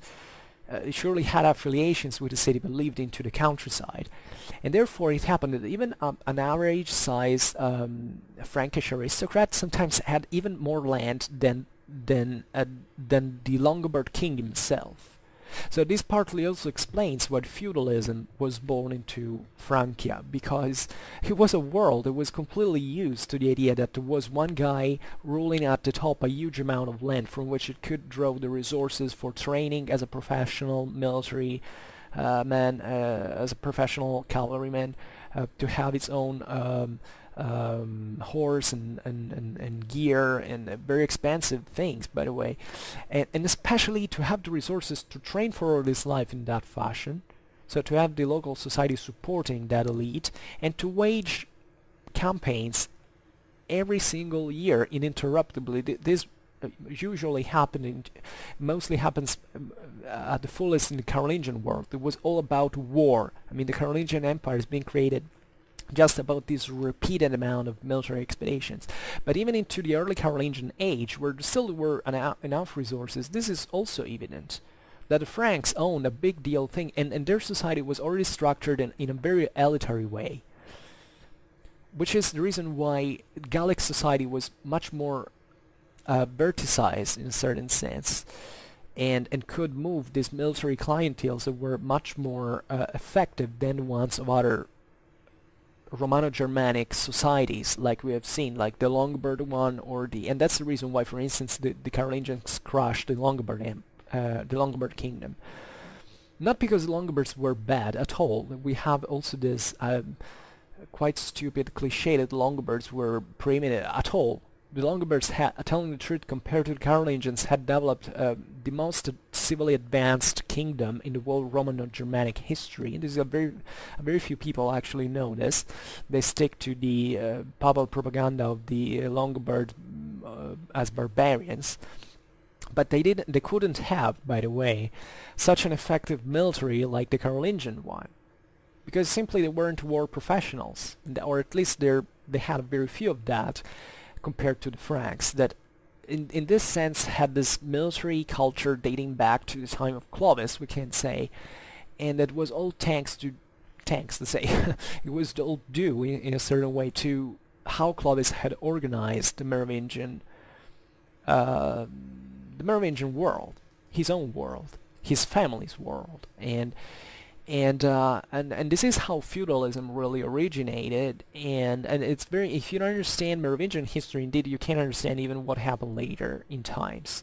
surely had affiliations with the city, but lived into the countryside. And therefore it happened that even an average size Frankish aristocrat sometimes had even more land than the Longobard king himself. So this partly also explains why feudalism was born into Frankia, because it was a world that was completely used to the idea that there was one guy ruling at the top a huge amount of land from which it could draw the resources for training as a professional military man, as a professional cavalryman, to have its own horse and gear and very expensive things, by the way, and especially to have the resources to train for all this life in that fashion, so to have the local society supporting that elite, and to wage campaigns every single year uninterruptedly. This usually mostly happens at the fullest in the Carolingian world. It was all about war. I mean, the Carolingian Empire is being created just about this repeated amount of military expeditions. But even into the early Carolingian age, where there still were enough resources, this is also evident, that the Franks owned a big deal thing, and their society was already structured in a very elitary way, which is the reason why Gallic society was much more verticized in a certain sense, and could move these military clienteles that were much more effective than the ones of other Romano-Germanic societies, like we have seen, like the Longobard one, and that's the reason why, for instance, the Carolingians crushed the Longobard kingdom. Not because the Longobards were bad at all. We have also this quite stupid cliché that the Longobards were preeminent at all. The Longobards, telling the truth, compared to the Carolingians, had developed the most civilly advanced kingdom in the whole Romano-Germanic history. And there's a very few people actually know this. They stick to the papal propaganda of the Longobards as barbarians. But they couldn't have, by the way, such an effective military like the Carolingian one, because simply they weren't war professionals, or at least they had very few of that, compared to the Franks, that in this sense had this military culture dating back to the time of Clovis, we can say, and that was all thanks to say it was all due in a certain way to how Clovis had organized the Merovingian world, his own world, his family's world, and this is how feudalism really originated, and it's very, if you don't understand Merovingian history, indeed you can't understand even what happened later in times.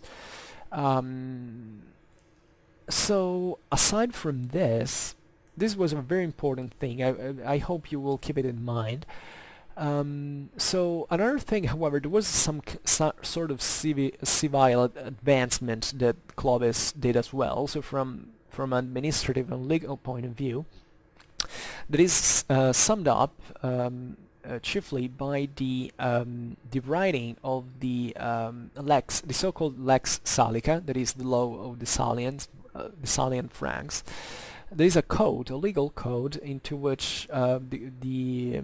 So aside from this was a very important thing. I hope you will keep it in mind. So another thing, however, there was some sort of civil advancement that Clovis did as well. So from administrative and legal point of view, that is summed up chiefly by the writing of the so-called Lex Salica, that is the law of the Salian Franks. There is a legal code, into which the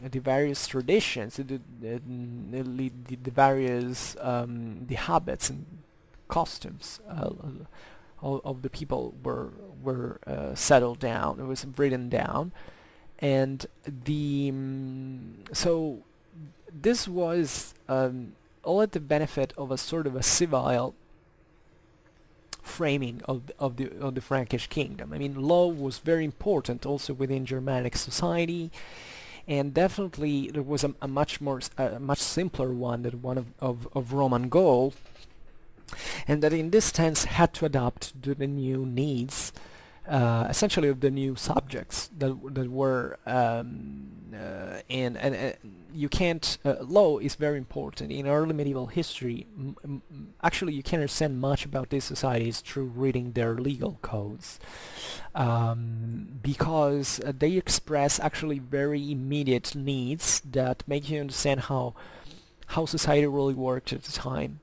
various traditions, the various the habits and costumes of the people were settled down. It was written down, and so this was all at the benefit of a sort of a civil framing of the Frankish kingdom. I mean, law was very important also within Germanic society, and definitely there was a much simpler one than one of Roman Gaul, and that in this sense had to adapt to the new needs, essentially of the new subjects that were and you can't law is very important in early medieval history. Actually, you can understand much about these societies through reading their legal codes, because they express actually very immediate needs that make you understand how society really worked at the time.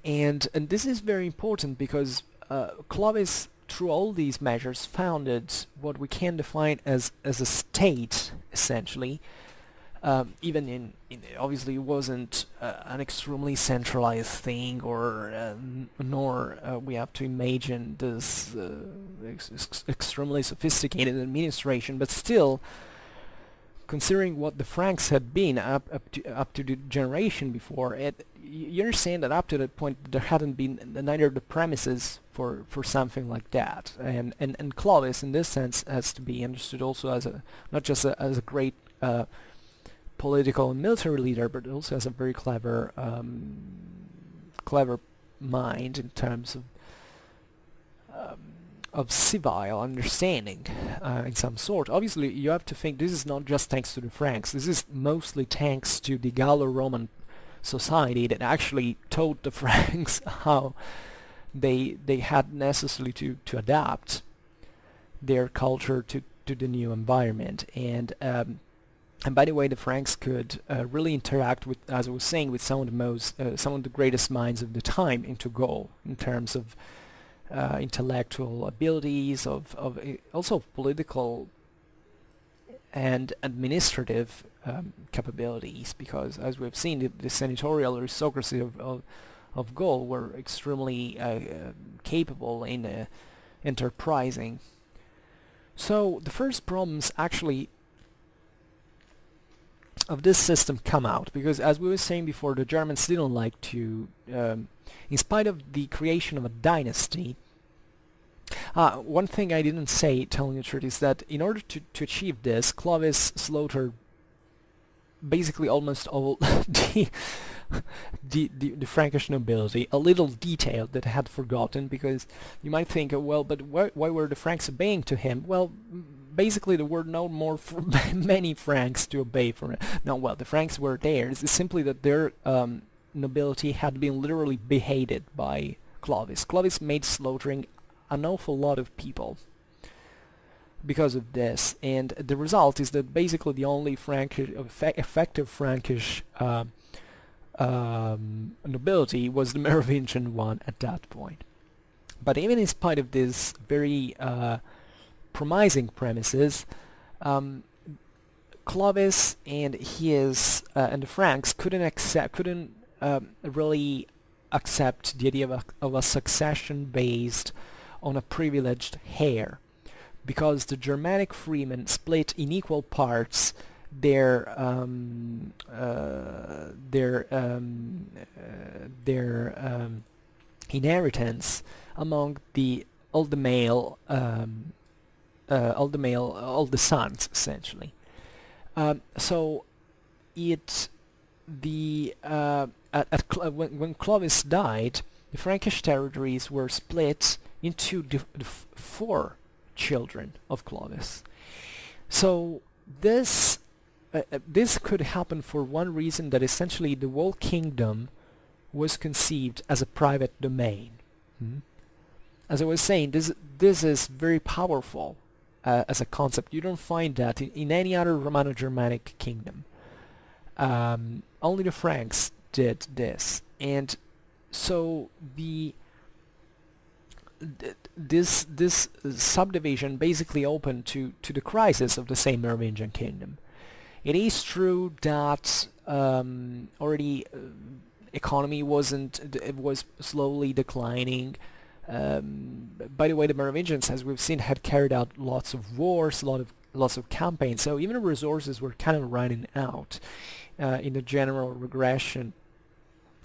And this is very important because Clovis, through all these measures, founded what we can define as a state, essentially. Even in obviously it wasn't an extremely centralized thing, or nor we have to imagine this extremely sophisticated administration, but still, considering what the Franks had been up to the generation before, you understand that up to that point there hadn't been neither the premises for something like that, and Clovis in this sense has to be understood also as not just as a great political and military leader, but also as a very clever mind in terms of civil understanding in some sort. Obviously, you have to think this is not just thanks to the Franks. This is mostly thanks to the Gallo-Roman society that actually taught the Franks how they had necessarily to adapt their culture to the new environment. And by the way, the Franks could really interact with, as I was saying, with some of the greatest minds of the time into Gaul in terms of intellectual abilities, of also political and administrative capabilities, because as we've seen, the senatorial aristocracy of Gaul were extremely capable in enterprising. So the first problems actually of this system come out because, as we were saying before, the Germans didn't like to, in spite of the creation of a dynasty. One thing I didn't say, telling the truth, is that in order to achieve this, Clovis slaughtered basically almost all the Frankish nobility. A little detail that I had forgotten, because you might think, well, but why were the Franks obeying to him? Well, basically there were no more many Franks to obey for it. No, well, the Franks were there. It's simply that their nobility had been literally beheaded by Clovis. Clovis made slaughtering an awful lot of people because of this, and the result is that basically the only effective Frankish nobility was the Merovingian one at that point. But even in spite of this very promising premises, Clovis and the Franks couldn't really accept the idea of a succession based on a privileged heir, because the Germanic freemen split in equal parts their inheritance among all the sons, essentially. So when Clovis died, the Frankish territories were split into the four children of Clovis. So this could happen for one reason, that essentially the whole kingdom was conceived as a private domain. As I was saying, this is very powerful as a concept. You don't find that in any other Romano-Germanic kingdom. Only the Franks did this, and so this subdivision basically opened to the crisis of the same Merovingian kingdom. It is true that already economy was slowly declining. By the way, the Merovingians, as we've seen, had carried out lots of wars, lots of campaigns, so even the resources were kind of running out in the general regression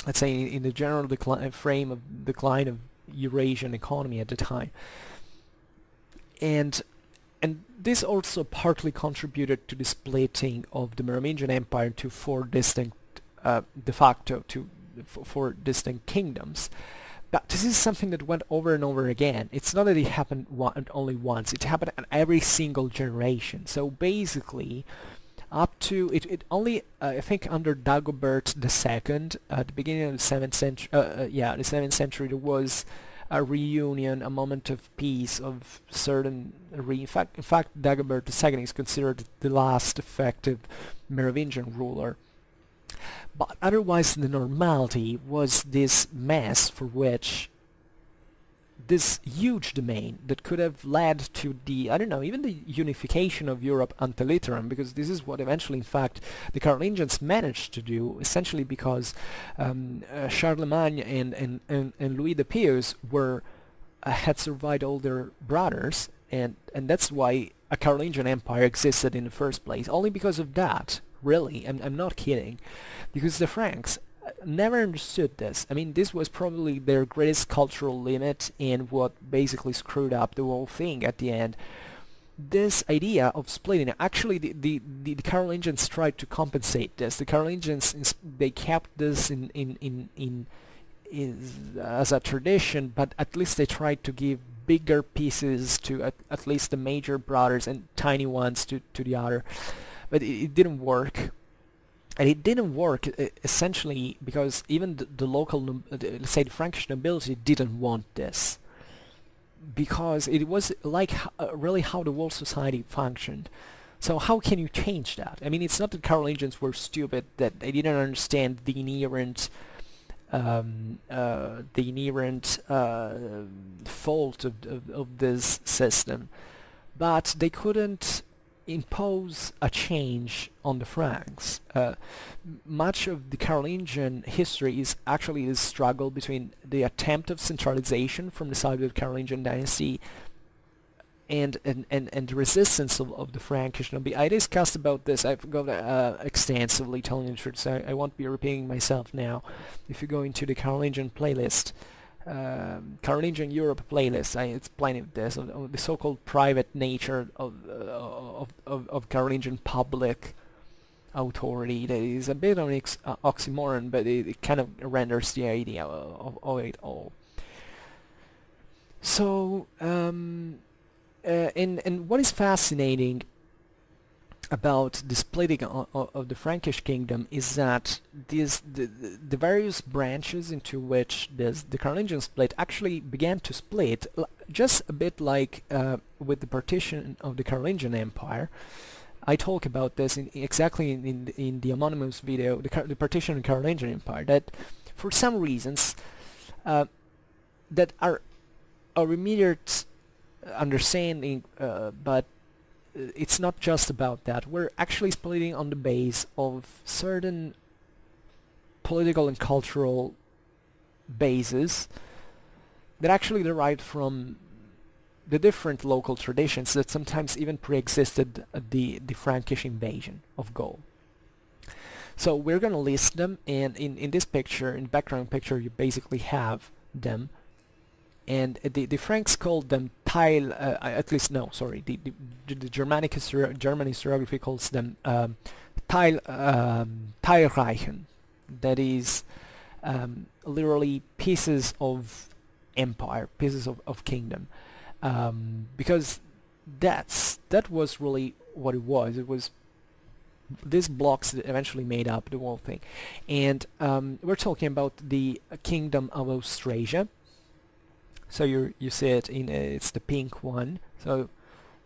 let's say, in the general frame of decline of Eurasian economy at the time. And this also partly contributed to the splitting of the Merovingian Empire into four distinct, de facto, four distinct kingdoms. But this is something that went over and over again. It's not that it happened only once. It happened in every single generation. So basically, up to it only I think under Dagobert II at the beginning of the 7th century, the 7th century, there was a reunion, a moment of peace of certain. In fact, Dagobert II is considered the last effective Merovingian ruler. But otherwise, the normality was this mess for which this huge domain that could have led to the, I don't know, even the unification of Europe until Itinerant, because this is what eventually, in fact, the Carolingians managed to do, essentially because Charlemagne and Louis the Pious had survived all their brothers, and that's why a Carolingian empire existed in the first place, only because of that. Really, I'm not kidding, because the Franks never understood this. I mean, this was probably their greatest cultural limit and what basically screwed up the whole thing at the end. This idea of splitting, actually the Carolingians tried to compensate this. The Carolingians, they kept this as a tradition, but at least they tried to give bigger pieces to at least the major brothers and tiny ones to the other. But it didn't work. And it didn't work essentially because even the local, let's say the Frankish nobility, didn't want this. Because it was like really how the whole society functioned. So how can you change that? I mean, it's not that Carolingians were stupid, that they didn't understand the inherent fault of this system, but they couldn't impose a change on the Franks. Much of the Carolingian history is actually the struggle between the attempt of centralization from the side of the Carolingian dynasty and the resistance of the Frankish nobility. I discussed about this, I've got extensively, telling the truth, so I won't be repeating myself now. If you go into the Carolingian playlist, Carolingian Europe playlist, I explain of this, of the so-called private nature of Carolingian public authority. That is a bit of an oxymoron, but it kind of renders the idea of it all. So, and what is fascinating about the splitting of the Frankish kingdom is that the various branches into which the Carolingian split actually began to split just a bit like with the partition of the Carolingian Empire. I talk about this exactly in the homonymous video, the partition of the Carolingian Empire, that for some reasons that are immediate understanding, but it's not just about that. We're actually splitting on the base of certain political and cultural bases that actually derived from the different local traditions that sometimes even pre-existed the Frankish invasion of Gaul. So we're going to list them, and in this picture, in the background picture, you basically have them. And the Franks called them Teil, at least no, sorry, the German historiography calls them Teilreichen, that is literally pieces of empire, pieces of kingdom, because that was really what it was. It was these blocks that eventually made up the whole thing. And we're talking about the Kingdom of Austrasia. So you see it in it's the pink one. So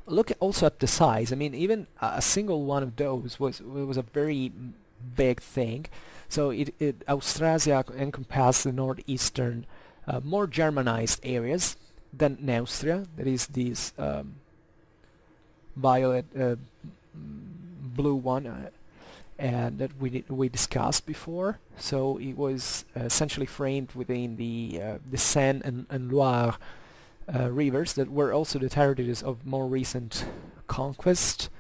look also at the size. I mean, even a single one of those was a very big thing. So Austrasia encompassed the northeastern, more Germanized areas than Neustria. That is these violet, blue one, and that we discussed before. So it was essentially framed within the Seine and Loire rivers that were also the territories of more recent conquest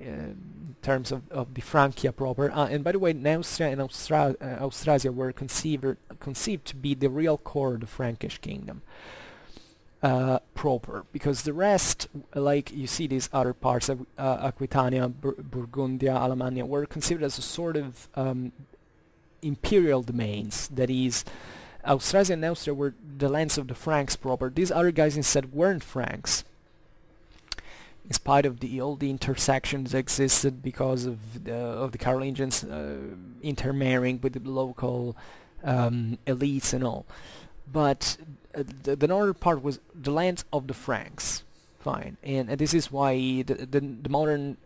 in terms of the Frankia proper. And by the way, Neustria and Austrasia were conceived to be the real core of the Frankish kingdom proper, because the rest, like you see these other parts of Aquitania, Burgundia, Alemannia, were considered as a sort of imperial domains. That is, Austrasia and Neustria were the lands of the Franks proper. These other guys instead weren't Franks, in spite of all the intersections that existed because of the Carolingians intermarrying with the local elites and all. But the northern part was the land of the Franks. Fine, and this is why the modern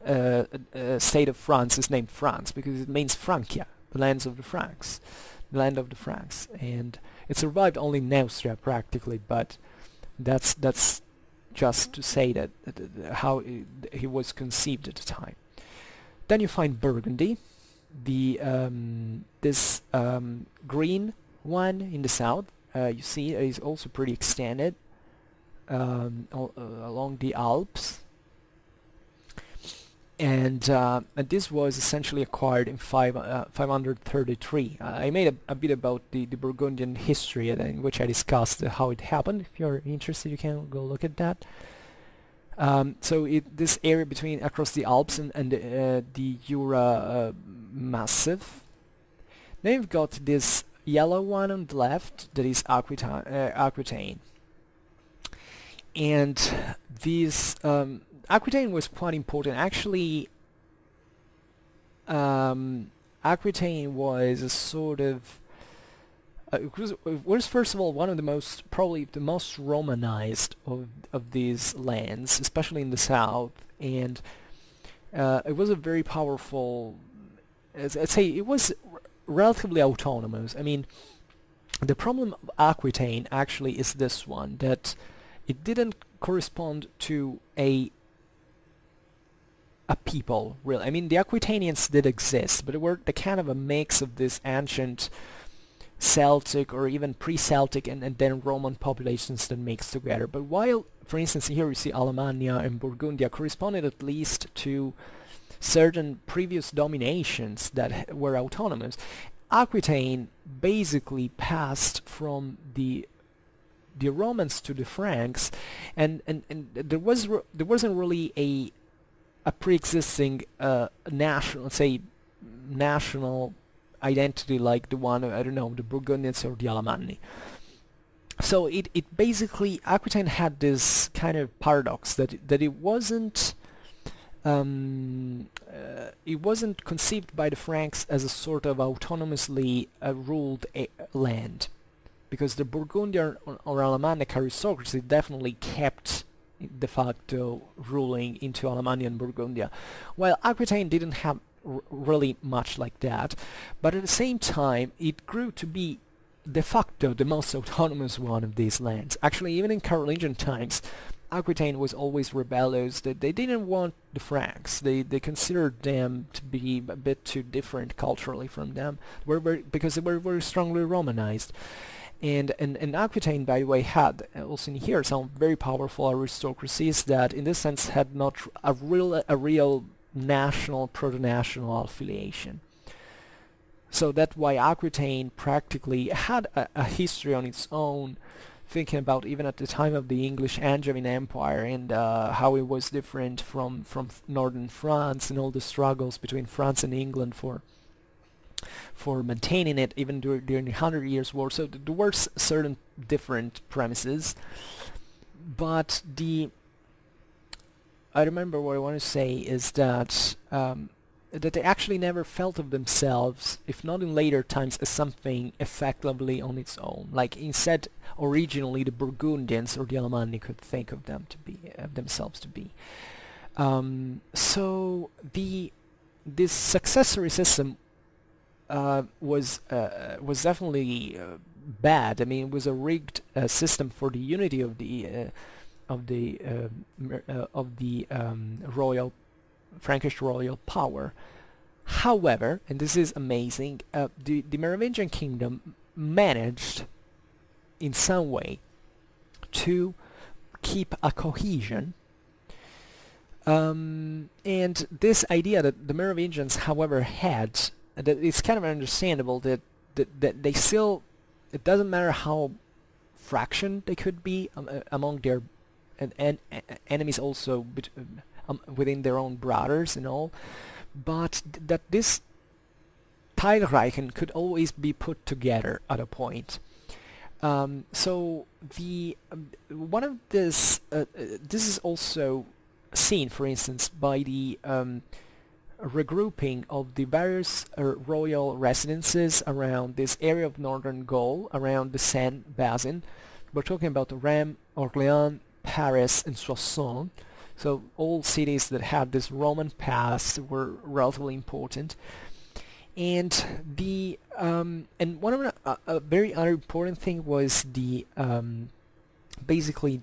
state of France is named France, because it means Frankia, the lands of the Franks, the land of the Franks, and it survived only in Neustria practically, but that's just to say that how he was conceived at the time. Then you find Burgundy, this green one in the south. You see it is also pretty extended along the Alps, and this was essentially acquired in 533. I made a bit about the Burgundian history, in which I discussed how it happened. If you're interested, you can go look at that. So this area across the Alps and the Jura Massif. Then you've got this yellow one on the left, that is Aquitaine. And this Aquitaine was quite important. Actually, Aquitaine was a sort of it was first of all one of the most, probably the most Romanized of these lands, especially in the south, and it was a very powerful. I'd say it was relatively autonomous. I mean, the problem of Aquitaine actually is this one, that it didn't correspond to a people, really. I mean, the Aquitanians did exist, but they were the kind of a mix of this ancient Celtic or even pre-Celtic and then Roman populations that mixed together. But while, for instance, here you see Alemannia and Burgundia corresponded at least to certain previous dominations that were autonomous, Aquitaine basically passed from the Romans to the Franks, and there wasn't really a pre-existing national, let's say, national identity like the one, I don't know, the Burgundians or the Alemanni. So it basically, Aquitaine had this kind of paradox that it wasn't conceived by the Franks as a sort of autonomously ruled land, because the Burgundian or Alemannic aristocracy definitely kept de facto ruling into Alemannia and Burgundia, while Aquitaine didn't have really much like that, but at the same time it grew to be de facto the most autonomous one of these lands. Actually, even in Carolingian times, Aquitaine was always rebellious. They didn't want the Franks. They considered them to be a bit too different culturally from them, because they were very strongly Romanized. And Aquitaine, by the way, had also in here some very powerful aristocracies that, in this sense, had not a real national, proto-national affiliation. So that's why Aquitaine practically had a history on its own, thinking about even at the time of the English Angevin Empire and how it was different from northern France and all the struggles between France and England for maintaining it even during the 100 Years' War. So there were certain different premises, but I remember what I want to say is that that they actually never felt of themselves, if not in later times, as something effectively on its own. Like instead, originally the Burgundians or the Alemanni could think of themselves to be. So this successory system was definitely bad. I mean, it was a rigged system for the unity of the royal Frankish royal power. However, and this is amazing, the Merovingian kingdom managed in some way to keep a cohesion And this idea that the Merovingians, however, had, that it's kind of understandable that they still, it doesn't matter how fraction they could be among their enemies, also within their own brothers and all, but that this Teilreichen could always be put together at a point. So the one of this this is also seen, for instance, by the regrouping of the various royal residences around this area of northern Gaul, around the Seine basin. We're talking about Rheims, Orléans, Paris, and Soissons. So all cities that had this Roman past were relatively important. And the and one of a very other important thing was the basically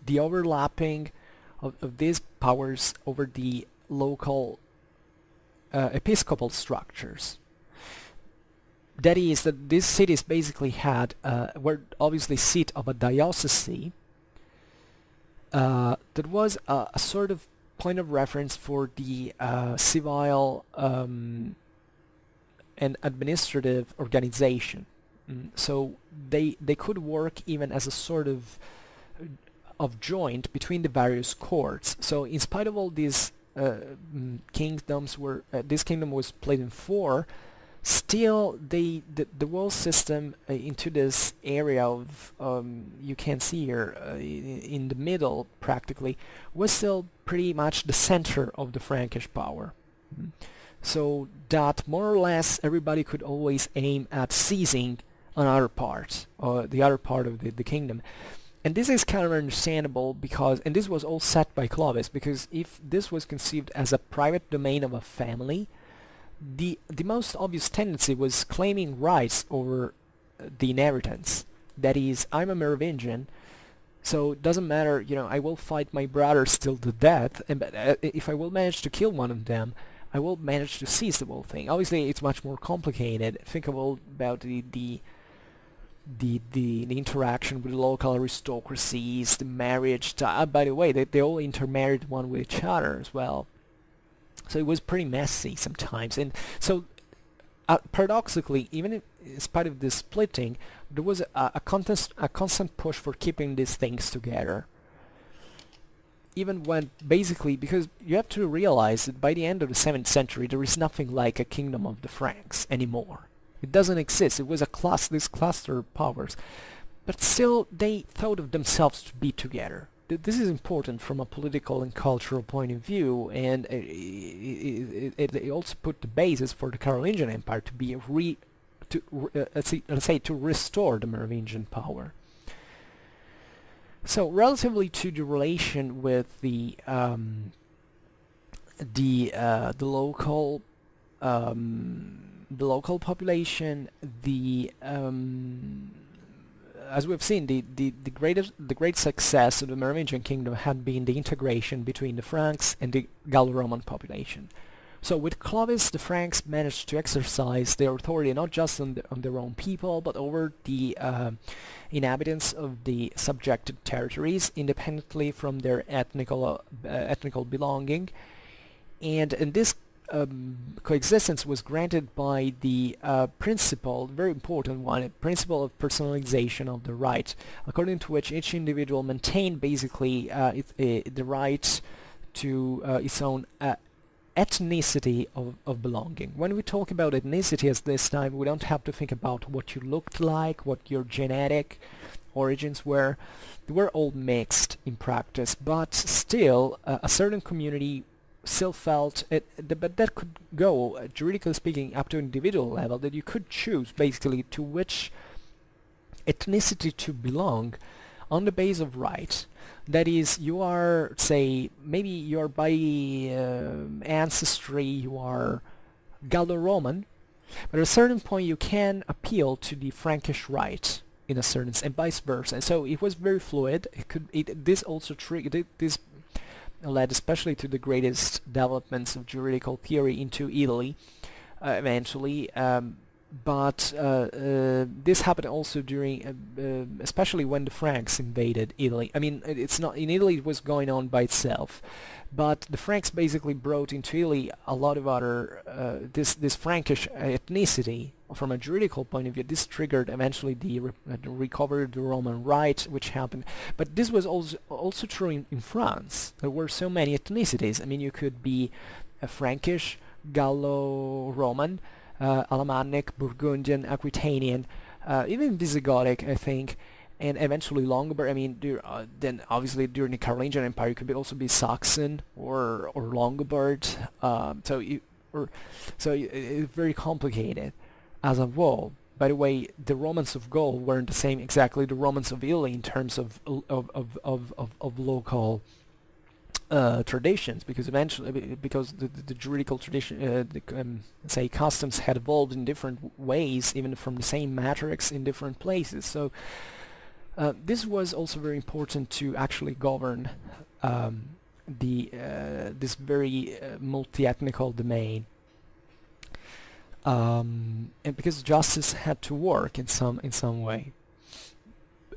the overlapping of these powers over the local episcopal structures. That is, that these cities basically had were obviously seat of a diocese that was a sort of point of reference for the civil and administrative organization. So they could work even as a sort of joint between the various courts. So in spite of all these kingdoms were this kingdom was split in four, still the whole system into this area of you can see here in the middle practically was still pretty much the center of the Frankish power. So that more or less everybody could always aim at seizing another part, or the other part of the kingdom. And this is kind of understandable because, and this was all set by Clovis, because if this was conceived as a private domain of a family, the most obvious tendency was claiming rights over the inheritance. That is, I'm a Merovingian, so it doesn't matter, you know, I will fight my brothers till the death, and if I will manage to kill one of them, I will manage to seize the whole thing. Obviously, it's much more complicated. Think about the interaction with local aristocracies, the marriage. By the way, they all intermarried one with each other as well. So it was pretty messy sometimes. And so, paradoxically, even in spite of this splitting, there was a constant push for keeping these things together. Even when basically, because you have to realize that by the end of the 7th century there is nothing like a kingdom of the Franks anymore. It doesn't exist. It was this cluster of powers, but still they thought of themselves to be together. This is important from a political and cultural point of view, and it also put the basis for the Carolingian Empire to be let's say to restore the Merovingian power. So relatively to the relation with the local population, as we've seen, the great success of the Merovingian kingdom had been the integration between the Franks and the Gallo-Roman population. So with Clovis, the Franks managed to exercise their authority not just on their own people, but over the inhabitants of the subjected territories, independently from their ethnical belonging. And this coexistence was granted by the principle, very important one, principle of personalization of the right, according to which each individual maintained basically the right to its own ethnicity of belonging. When we talk about ethnicity at this time, we don't have to think about what you looked like, what your genetic origins were. They were all mixed in practice, but still a certain community still felt it, but that could go, juridically speaking, up to individual level, that you could choose basically to which ethnicity to belong on the base of right. That is, you are, say, maybe you are by ancestry, you are Gallo-Roman, but at a certain point you can appeal to the Frankish right in a certain sense, and vice versa. And so it was very fluid. This also this led especially to the greatest developments of juridical theory into Italy, eventually. but this happened also during, especially when the Franks invaded Italy. I mean, it's not in Italy; it was going on by itself, but the Franks basically brought into Italy a lot of other this Frankish ethnicity. From a juridical point of view, this triggered eventually the recovery of the Roman right, which happened. But this was also true in France. There were so many ethnicities. I mean, you could be a Frankish, Gallo-Roman, Alemannic, Burgundian, Aquitanian, even Visigothic, I think, and eventually Longobards. I mean, then obviously during the Carolingian Empire, you could also be Saxon or Longobard. It's very complicated as a whole. By the way, the Romans of Gaul weren't the same exactly the Romans of Italy in terms of local traditions, because eventually, because the juridical tradition, say customs had evolved in different ways, even from the same matrix in different places. So this was also very important to actually govern this very multi-ethnical domain, and because justice had to work in some way.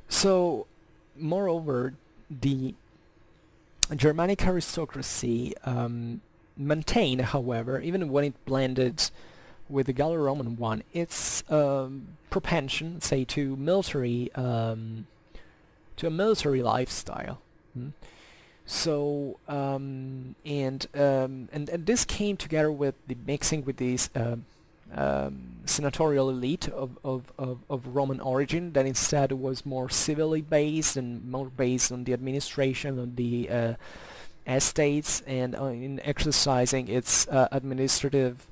So, moreover, the Germanic aristocracy maintained, however, even when it blended with the Gallo-Roman one, its propension, say, to a military lifestyle. So, and this came together with the mixing with these senatorial elite of Roman origin that instead was more civilly based and more based on the administration of the estates and in exercising its administrative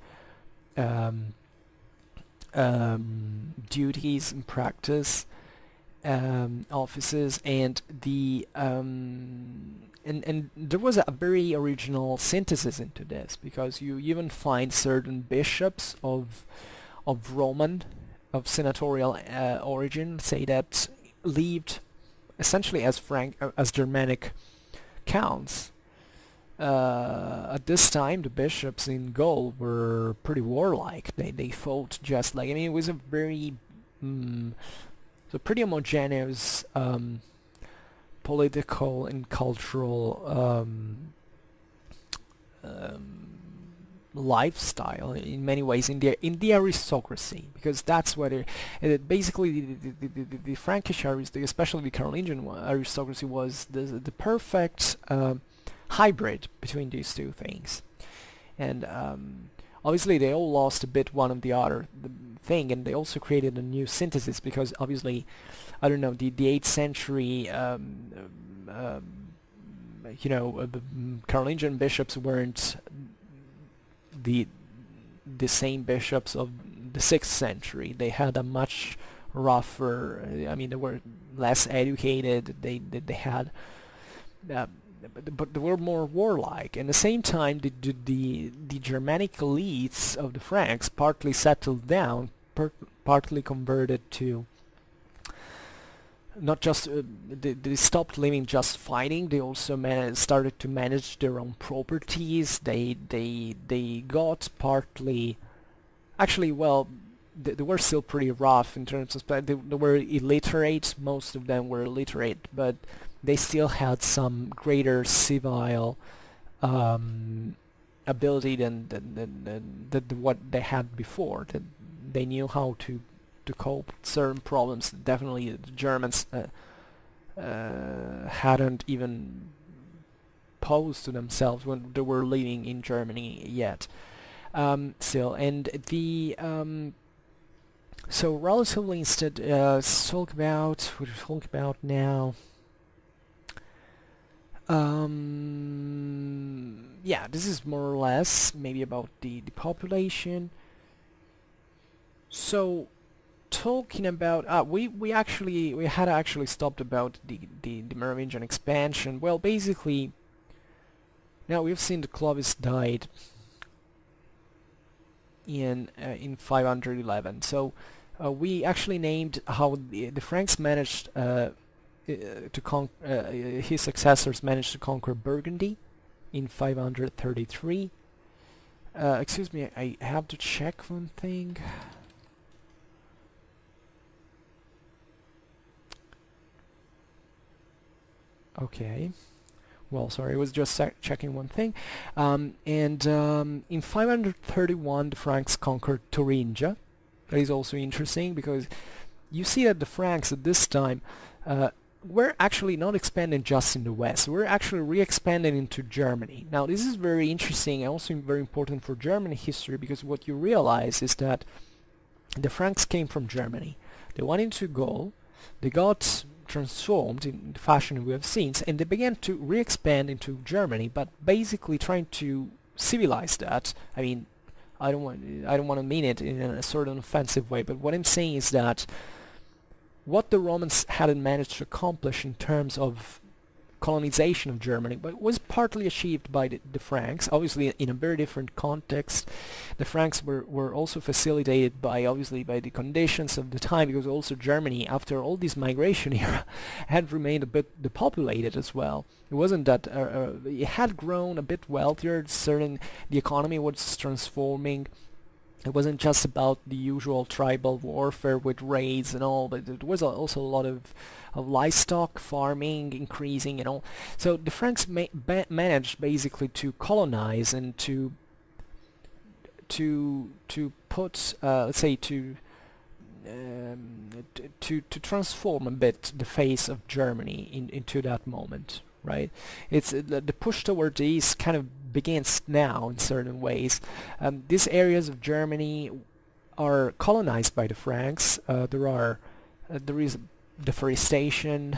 duties and practice offices, and the and there was a very original synthesis into this, because you even find certain bishops of senatorial origin, say, that lived essentially as Germanic counts. At this time, the bishops in Gaul were pretty warlike. They fought just like, I mean, it was a very pretty homogeneous political and cultural lifestyle in many ways in the aristocracy, because that's what basically the Frankish aristocracy, especially the Carolingian aristocracy, was the perfect hybrid between these two things. And obviously they all lost a bit one of the other thing, and they also created a new synthesis, because obviously, I don't know, the 8th century Carolingian bishops weren't the same bishops of the 6th century. They had a much rougher, I mean, they were less educated, they had but they were more warlike. And at the same time, the Germanic elites of the Franks partly settled down, partly converted to not just they stopped living just fighting. They also started to manage their own properties. They got partly, actually, well, they were still pretty rough in terms of, they were illiterate. Most of them were illiterate, but they still had some greater civil ability than what they had before. That they knew how to cope with certain problems. Definitely, the Germans hadn't even posed to themselves when they were living in Germany yet. Still, and the so relatively instead, let's talk about what we talk about now. Yeah, this is more or less maybe about the population. So, talking about we had actually stopped about the Merovingian expansion. Well, basically, now we've seen that Clovis died in 511. So we actually named how the Franks managed his successors managed to conquer Burgundy in 533. Excuse me, I have to check one thing. Okay. Well, sorry, I was just checking one thing. In 531, the Franks conquered Thuringia. That is also interesting because you see that the Franks at this time were actually not expanding just in the west. We're actually re-expanding into Germany. Now, this is very interesting and also very important for German history because what you realize is that the Franks came from Germany. They went into Gaul. They got transformed in the fashion we have seen, and they began to re-expand into Germany, but basically trying to civilize that. I mean, I don't want to mean it in a sort of offensive way, but what I'm saying is that what the Romans hadn't managed to accomplish in terms of colonization of Germany, but was partly achieved by the Franks, obviously in a very different context. The Franks were also facilitated by, obviously, by the conditions of the time, because also Germany, after all this migration era, had remained a bit depopulated as well. It wasn't that it had grown a bit wealthier. The economy was transforming. It wasn't just about the usual tribal warfare with raids and all, but it was also a lot of livestock farming increasing and all. So the Franks managed basically to colonize and to put, let's say, to transform a bit the face of Germany into that moment, right? It's the push toward the east kind of begins now in certain ways. These areas of Germany are colonized by the Franks. There is deforestation,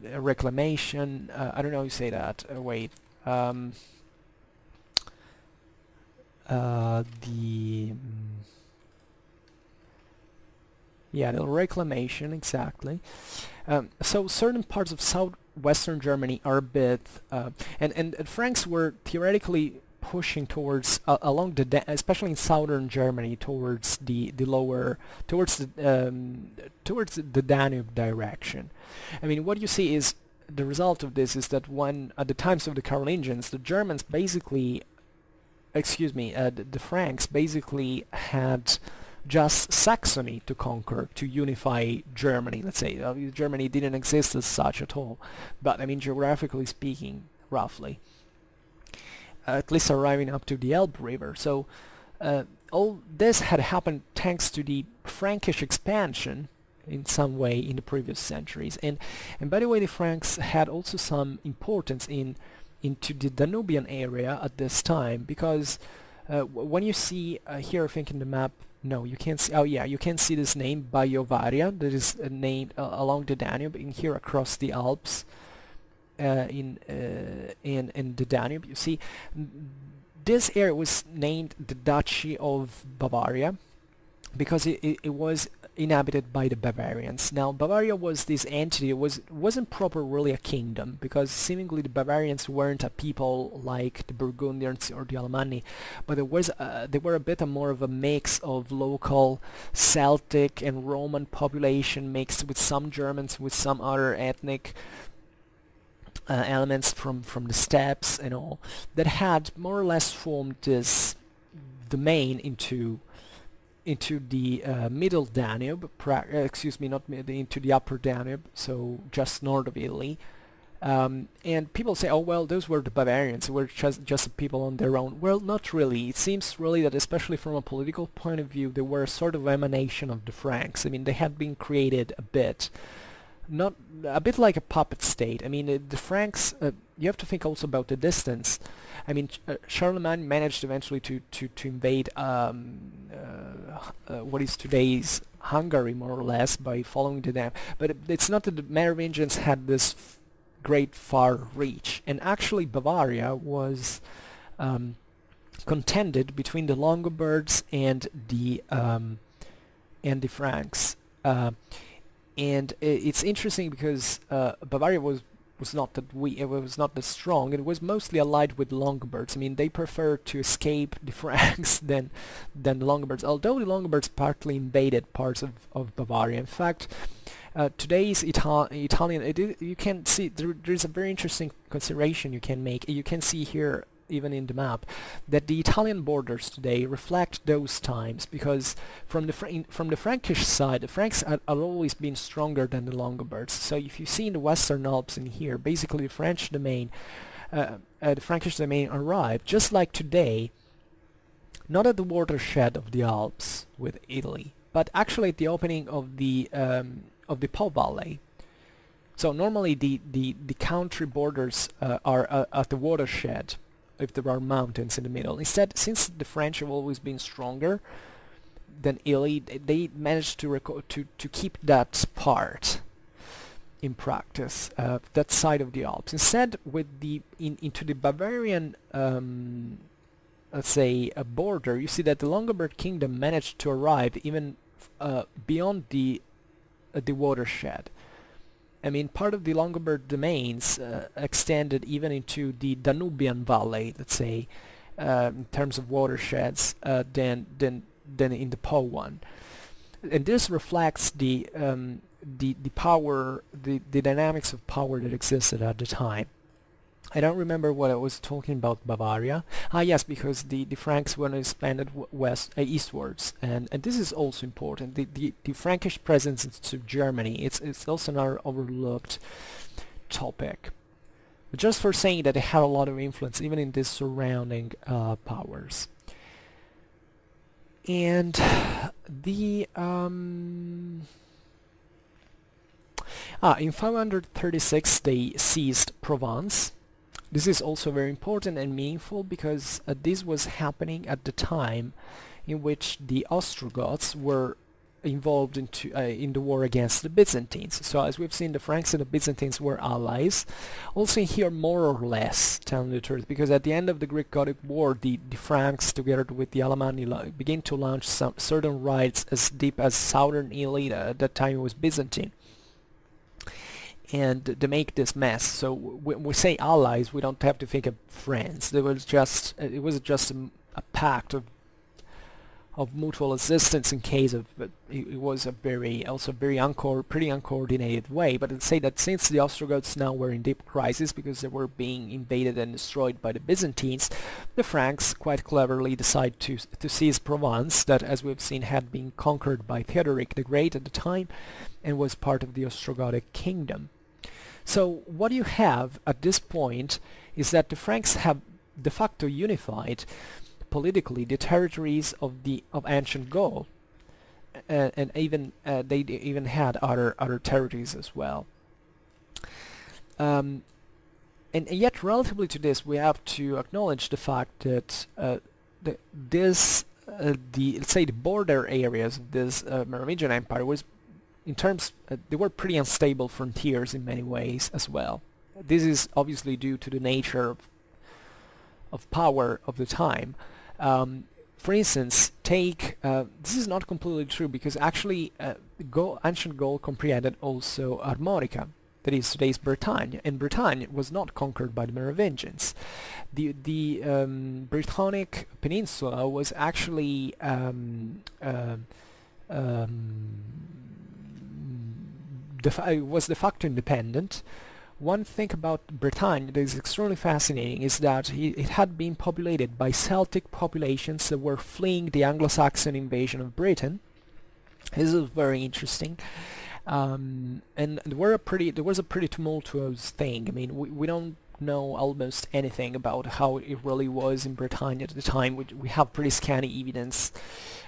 reclamation. I don't know how you say that. Wait. The reclamation, exactly. So certain parts of southwestern Germany are a bit, and Franks were theoretically pushing towards along especially in southern Germany, towards the Danube direction. I mean, what you see is the result of this is that when at the times of the Carolingians, the Germans basically, the Franks basically had just Saxony to conquer, to unify Germany. Let's say Germany didn't exist as such at all, but I mean, geographically speaking, roughly, at least arriving up to the Elbe River. So all this had happened thanks to the Frankish expansion in some way in the previous centuries. And by the way, the Franks had also some importance into the Danubian area at this time, because when you see here, I think in the map, no, you can't see. Oh yeah, you can see this name Bavaria, that is named along the Danube, in here across the Alps, in the Danube. You see, this area was named the Duchy of Bavaria because it was inhabited by the Bavarians. Now, Bavaria was this entity. It wasn't proper really a kingdom, because seemingly the Bavarians weren't a people like the Burgundians or the Alemanni, but they were a bit more of a mix of local Celtic and Roman population mixed with some Germans, with some other ethnic elements from the steppes and all, that had more or less formed this domain into the middle Danube, into the upper Danube, so just north of Italy. And people say, oh well, those were the Bavarians, they were just people on their own. Well, not really. It seems really that, especially from a political point of view, they were a sort of emanation of the Franks. I mean, they had been created a bit like a puppet state. I mean, the Franks, you have to think also about the distance. I mean, Charlemagne managed eventually to invade what is today's Hungary, more or less, by following the Danube. But it's not that the Merovingians had this great far reach. And actually, Bavaria was contended between the Longobards and the Franks. And it's interesting because Bavaria was not that strong. It was mostly allied with Longobards. I mean, they preferred to escape the Franks than the Longobards, although the Longobards partly invaded parts of Bavaria. In fact, today's Italian, you can see there's a very interesting consideration you can make. You can see here even in the map, that the Italian borders today reflect those times, because from the Frankish side, the Franks had always been stronger than the Longobards. So if you see in the Western Alps in here, basically the Frankish domain arrived, just like today, not at the watershed of the Alps with Italy, but actually at the opening of the Po Valley. So normally the country borders are at the watershed if there are mountains in the middle. Instead, since the French have always been stronger than Italy, they managed to keep that part in practice, that side of the Alps. Instead, with into the Bavarian let's say a border, you see that the Longobard kingdom managed to arrive even beyond the watershed. I mean, part of the Longobard domains extended even into the Danubian valley, let's say, in terms of watersheds, than in the Po one. And this reflects the power, the dynamics of power that existed at the time. I don't remember what I was talking about Bavaria. Yes, because the Franks were expanded eastwards, and this is also important. The Frankish presence into Germany, it's also another overlooked topic. But just for saying that they had a lot of influence even in these surrounding powers. And in 536 they seized Provence. This is also very important and meaningful because this was happening at the time in which the Ostrogoths were involved in the war against the Byzantines. So as we've seen, the Franks and the Byzantines were allies. Also here, more or less, telling the truth, because at the end of the Greek-Gothic War, the Franks, together with the Alemanni, began to launch some certain raids as deep as southern Italy. At that time it was Byzantine. And to make this mess, so when we say allies, we don't have to think of friends. It was just a pact of mutual assistance in case of. It was a pretty uncoordinated way. But let's say that since the Ostrogoths now were in deep crisis because they were being invaded and destroyed by the Byzantines, the Franks quite cleverly decided to seize Provence, that, as we've seen, had been conquered by Theodoric the Great at the time, and was part of the Ostrogothic kingdom. So what you have at this point is that the Franks have de facto unified politically the territories of ancient Gaul, and even they even had other territories as well. And yet, relatively to this, we have to acknowledge the fact that let's say the border areas of this Merovingian Empire was, in terms, they were pretty unstable frontiers in many ways as well. This is obviously due to the nature of power of the time. For instance, this is not completely true, because actually ancient Gaul comprehended also Armorica, that is today's Bretagne, and Bretagne was not conquered by the Merovingians. The Britannic Peninsula was actually was de facto independent. One thing about Bretagne that is extremely fascinating is that it had been populated by Celtic populations that were fleeing the Anglo-Saxon invasion of Britain. This is very interesting. And there was a pretty tumultuous thing. I mean, we don't know almost anything about how it really was in Bretagne at the time. We have pretty scanty evidence.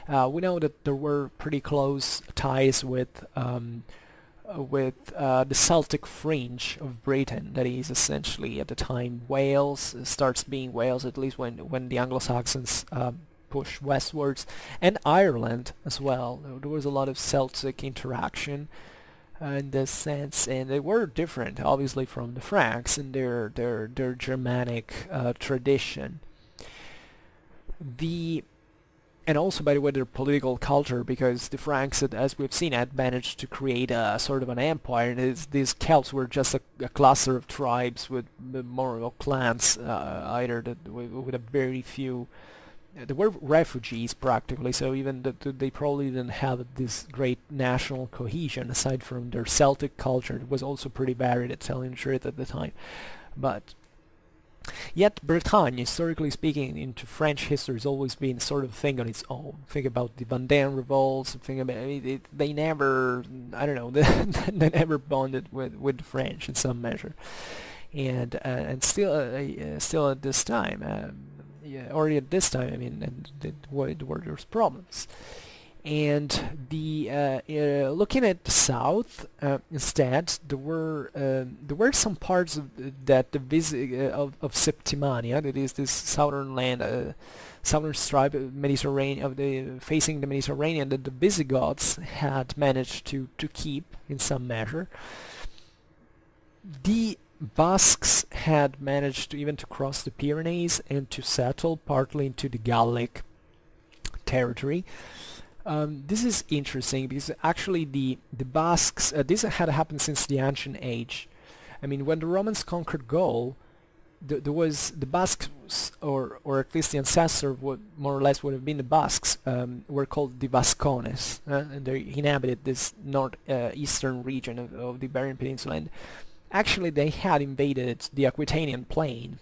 We know that there were pretty close ties with the Celtic fringe of Britain, that is essentially at the time Wales starts being Wales, at least when the Anglo-Saxons push westwards, and Ireland as well. There was a lot of Celtic interaction in this sense, and they were different obviously from the Franks and their Germanic tradition. And also, by the way, their political culture, because the Franks, as we've seen, had managed to create a sort of an empire, and these Celts were just a cluster of tribes with more of clans, with a very few. They were refugees practically, so even they probably didn't have this great national cohesion aside from their Celtic culture. It was also pretty varied, at telling the truth, at the time. But Yet Bretagne, historically speaking, into French history has always been sort of a thing on its own. Think about the Vendée revolts, think about, I mean, they never, I don't know, they never bonded with the French in some measure. And still at this time, yeah, already at this time, I mean, and there's problems. And looking at the south, instead, there were some parts of that the of Septimania, that is this southern land, southern stripe of Mediterranean, facing the Mediterranean, that the Visigoths had managed to keep in some measure. The Basques had managed to even to cross the Pyrenees and to settle partly into the Gallic territory. This is interesting because actually the Basques, this had happened since the ancient age. I mean, when the Romans conquered Gaul, there was the Basques, or at least the ancestor, what more or less would have been the Basques, were called the Vascones, and they inhabited this northeastern region of the Iberian Peninsula. And actually, they had invaded the Aquitanian plain.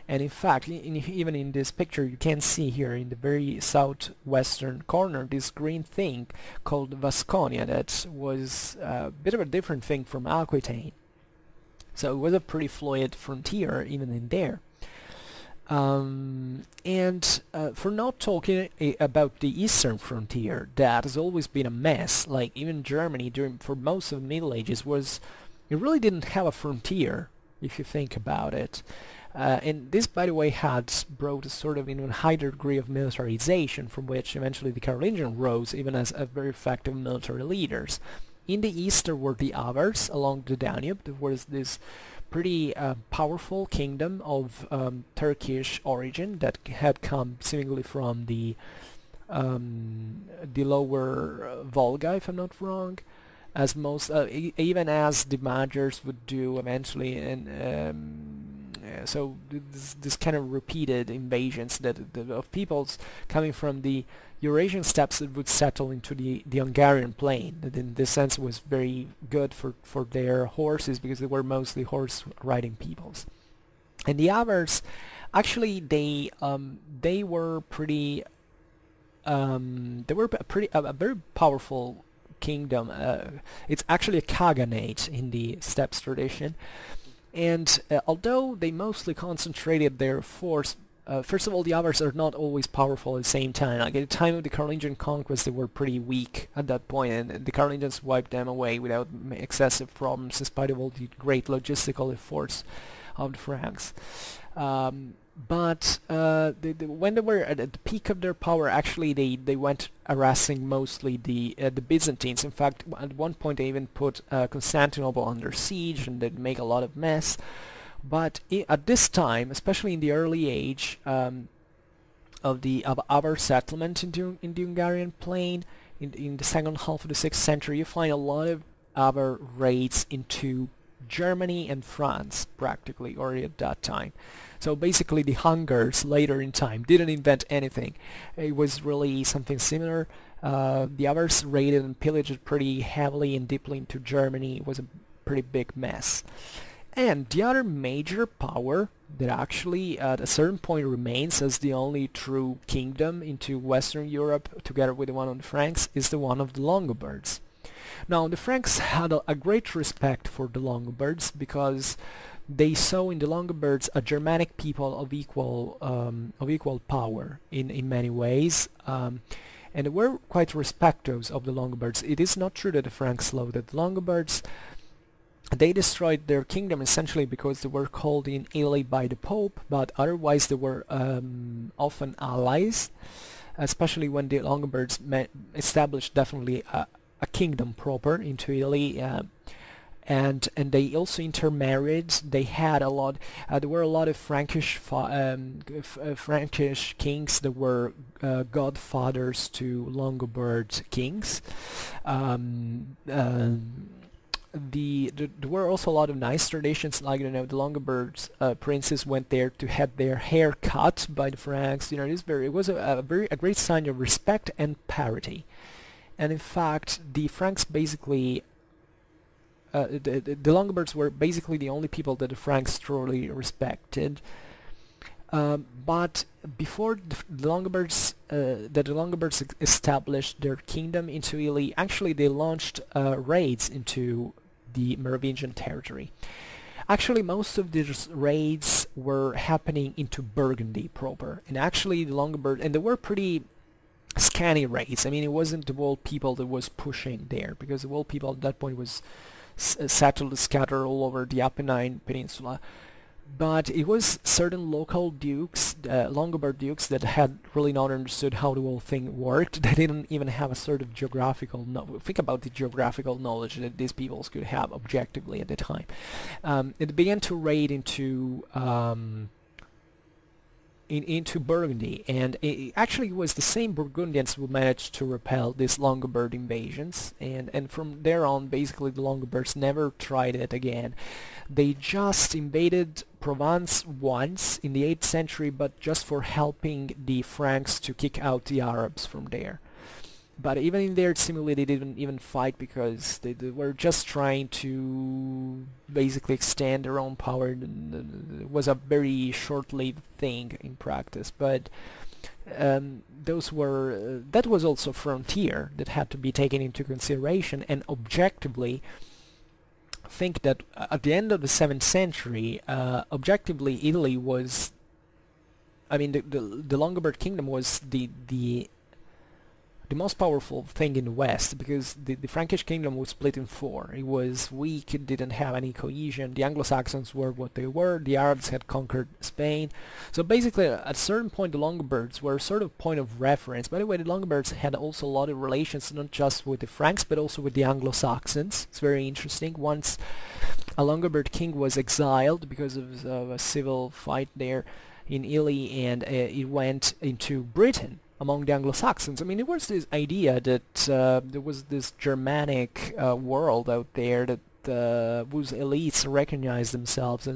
And in fact, even in this picture, you can see here in the very southwestern corner this green thing called Vasconia that was a bit of a different thing from Aquitaine. So it was a pretty fluid frontier even in there. For not talking about the eastern frontier, that has always been a mess. Like even Germany for most of the Middle Ages it really didn't have a frontier, if you think about it. And this, by the way, had brought a sort of even higher degree of militarization, from which eventually the Carolingian rose even as very effective military leaders. In the east there were the Avars along the Danube. There was this pretty powerful kingdom of Turkish origin that had come seemingly from the lower Volga, if I'm not wrong, as most even as the Magyars would do eventually. And so this kind of repeated invasions of peoples coming from the Eurasian steppes that would settle into the Hungarian plain. That in this sense was very good for their horses, because they were mostly horse riding peoples. And the Avars, actually, they were pretty a very powerful kingdom. It's actually a khaganate in the steppes tradition. And although they mostly concentrated their force, first of all, the Avars are not always powerful at the same time. Like at the time of the Carolingian conquest, they were pretty weak at that point, and the Carolingians wiped them away without excessive problems, in spite of all the great logistical efforts of the Franks. But when they were at the peak of their power, actually they went harassing mostly the Byzantines. In fact, at one point they even put Constantinople under siege, and they'd make a lot of mess. But at this time, especially in the early age of Avar settlement in the Hungarian plain, in the second half of the 6th century, you find a lot of Avar raids into Germany and France, practically, already at that time. So basically the Hungars later in time didn't invent anything. It was really something similar. The Avars raided and pillaged pretty heavily and deeply into Germany. It was a pretty big mess. And the other major power that actually at a certain point remains as the only true kingdom into Western Europe, together with the one of the Franks, is the one of the Longobards. Now, the Franks had a great respect for the Longobards, because they saw in the Longobards a Germanic people of equal power in many ways, and they were quite respectful of the Longobards. It is not true that the Franks loathed the Longobards. They destroyed their kingdom essentially because they were called in Italy by the Pope, but otherwise they were often allies, especially when the Longobards established definitely a kingdom proper into Italy. And they also intermarried. They had a lot. There were a lot of Frankish Frankish kings that were godfathers to Longobard kings. There were also a lot of nice traditions, like the Longobards princes went there to have their hair cut by the Franks. It was a great sign of respect and parity. And in fact, the Franks basically the Longobards were basically the only people that the Franks truly respected. But before the Longobards, established their kingdom into Italy, actually they launched raids into the Merovingian territory. Actually, most of these raids were happening into Burgundy proper, and actually the Longobards, and they were pretty scanty raids. I mean, it wasn't the whole people that was pushing there, because the whole people at that point was settled, scattered all over the Apennine Peninsula. But it was certain local dukes, Longobards dukes, that had really not understood how the whole thing worked. They didn't even have a sort of geographical think about the geographical knowledge that these peoples could have objectively at the time. It began to raid into Burgundy, and it actually was the same Burgundians who managed to repel these Longobard invasions, and from there on basically the Longobards never tried it again. They just invaded Provence once in the 8th century, but just for helping the Franks to kick out the Arabs from there. But even in there, seemingly they didn't even fight, because they were just trying to basically extend their own power. It was a very short-lived thing in practice, but that was also frontier that had to be taken into consideration. And objectively, think that at the end of the 7th century, objectively Italy was, I mean, the Longobard kingdom was the most powerful thing in the West, because the Frankish kingdom was split in 4. It was weak, it didn't have any cohesion. The Anglo-Saxons were what they were, the Arabs had conquered Spain. So basically at a certain point the Longobards were a sort of point of reference. By the way, the Longobards had also a lot of relations, not just with the Franks but also with the Anglo-Saxons. It's very interesting. Once a Longobard king was exiled because of a civil fight there in Italy, and it went into Britain among the Anglo-Saxons. I mean, it was this idea that there was this Germanic world out there that whose elites recognized themselves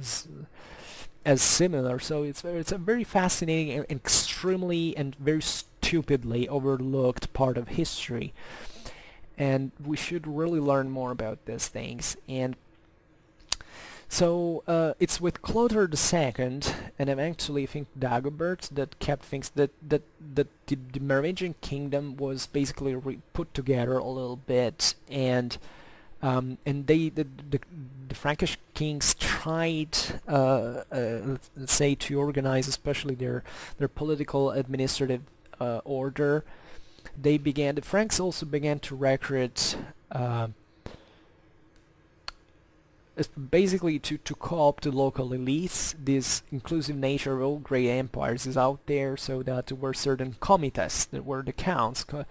as similar. So it's a very fascinating and extremely and very stupidly overlooked part of history, and we should really learn more about these things. And so it's with Clotaire II and eventually I think Dagobert that kept things that the Merovingian kingdom was basically put together a little bit, and the Frankish kings tried let's say to organize especially their political administrative order. The Franks also began to recruit basically to co-opt the local elites. This inclusive nature of all great empires is out there, so that there were certain comites that were the counts. The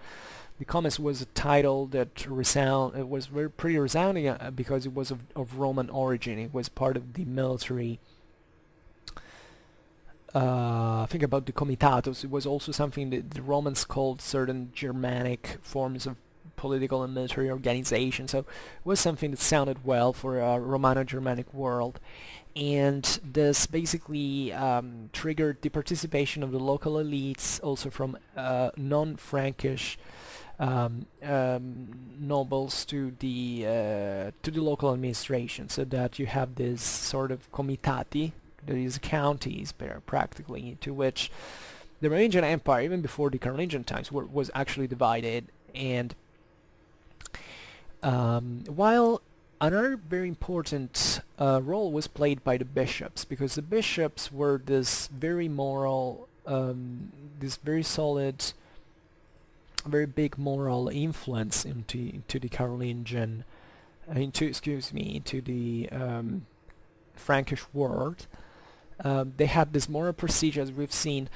comites was a title that was pretty resounding because it was of Roman origin. It was part of the military. Think about the comitatus. It was also something that the Romans called certain Germanic forms of political and military organization, so it was something that sounded well for a Romano-Germanic world. And this basically triggered the participation of the local elites, also from non-Frankish nobles to the local administration, so that you have this sort of comitati, these counties practically, to which the Merovingian Empire, even before the Carolingian times, was actually divided. And while another very important role was played by the bishops, because the bishops were this very moral, this very solid, very big moral influence into the Carolingian, into the Frankish world. They had this moral prestige, as we've seen.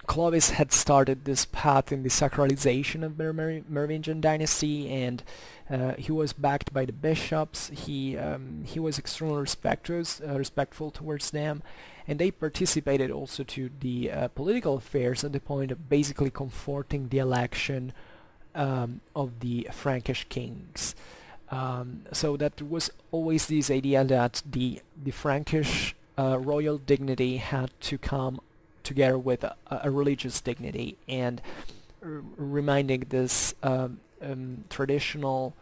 Clovis had started this path in the sacralization of the Merovingian dynasty, and he was backed by the bishops. He was extremely respectful towards them, and they participated also to the political affairs at the point of basically comforting the election of the Frankish kings. So that there was always this idea that the Frankish royal dignity had to come together with a religious dignity, and reminding this traditional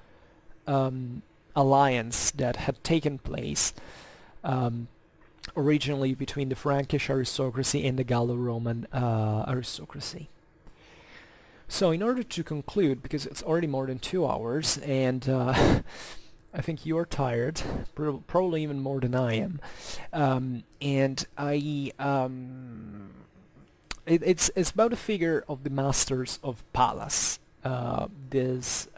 alliance that had taken place originally between the Frankish aristocracy and the Gallo-Roman aristocracy. So in order to conclude, because it's already more than 2 hours, and I think you're tired, probably even more than I am, and it's about a figure of the masters of palace. This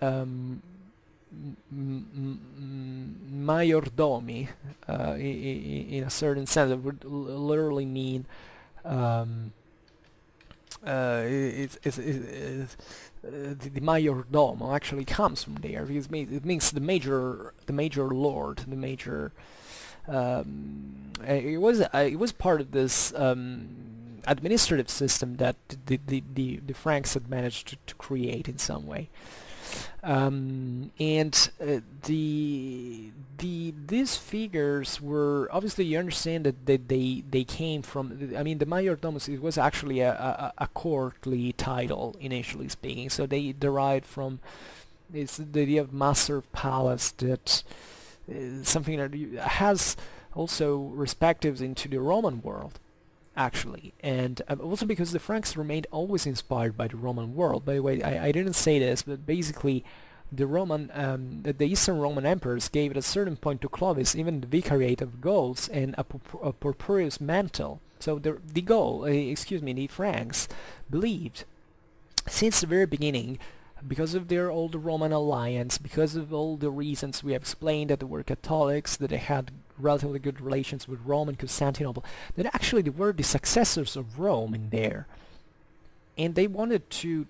majordomi, in a certain sense, it would literally mean the majordomo actually comes from there, because it means the major lord, the major. It was part of this administrative system that the Franks had managed to create in some way. These figures were obviously, you understand that they came from, I mean, the majordomus, it was actually a courtly title, initially speaking, so they derived from the idea of master of palace, that something that has also perspectives into the Roman world, actually, and also because the Franks remained always inspired by the Roman world. By the way, I didn't say this, but basically the Eastern Roman emperors gave at a certain point to Clovis even the vicariate of Gauls and a purpureous mantle. So the Franks believed since the very beginning, because of their old Roman alliance, because of all the reasons we have explained, that they were Catholics, that they had relatively good relations with Rome and Constantinople, that actually they were the successors of Rome in there. And they wanted to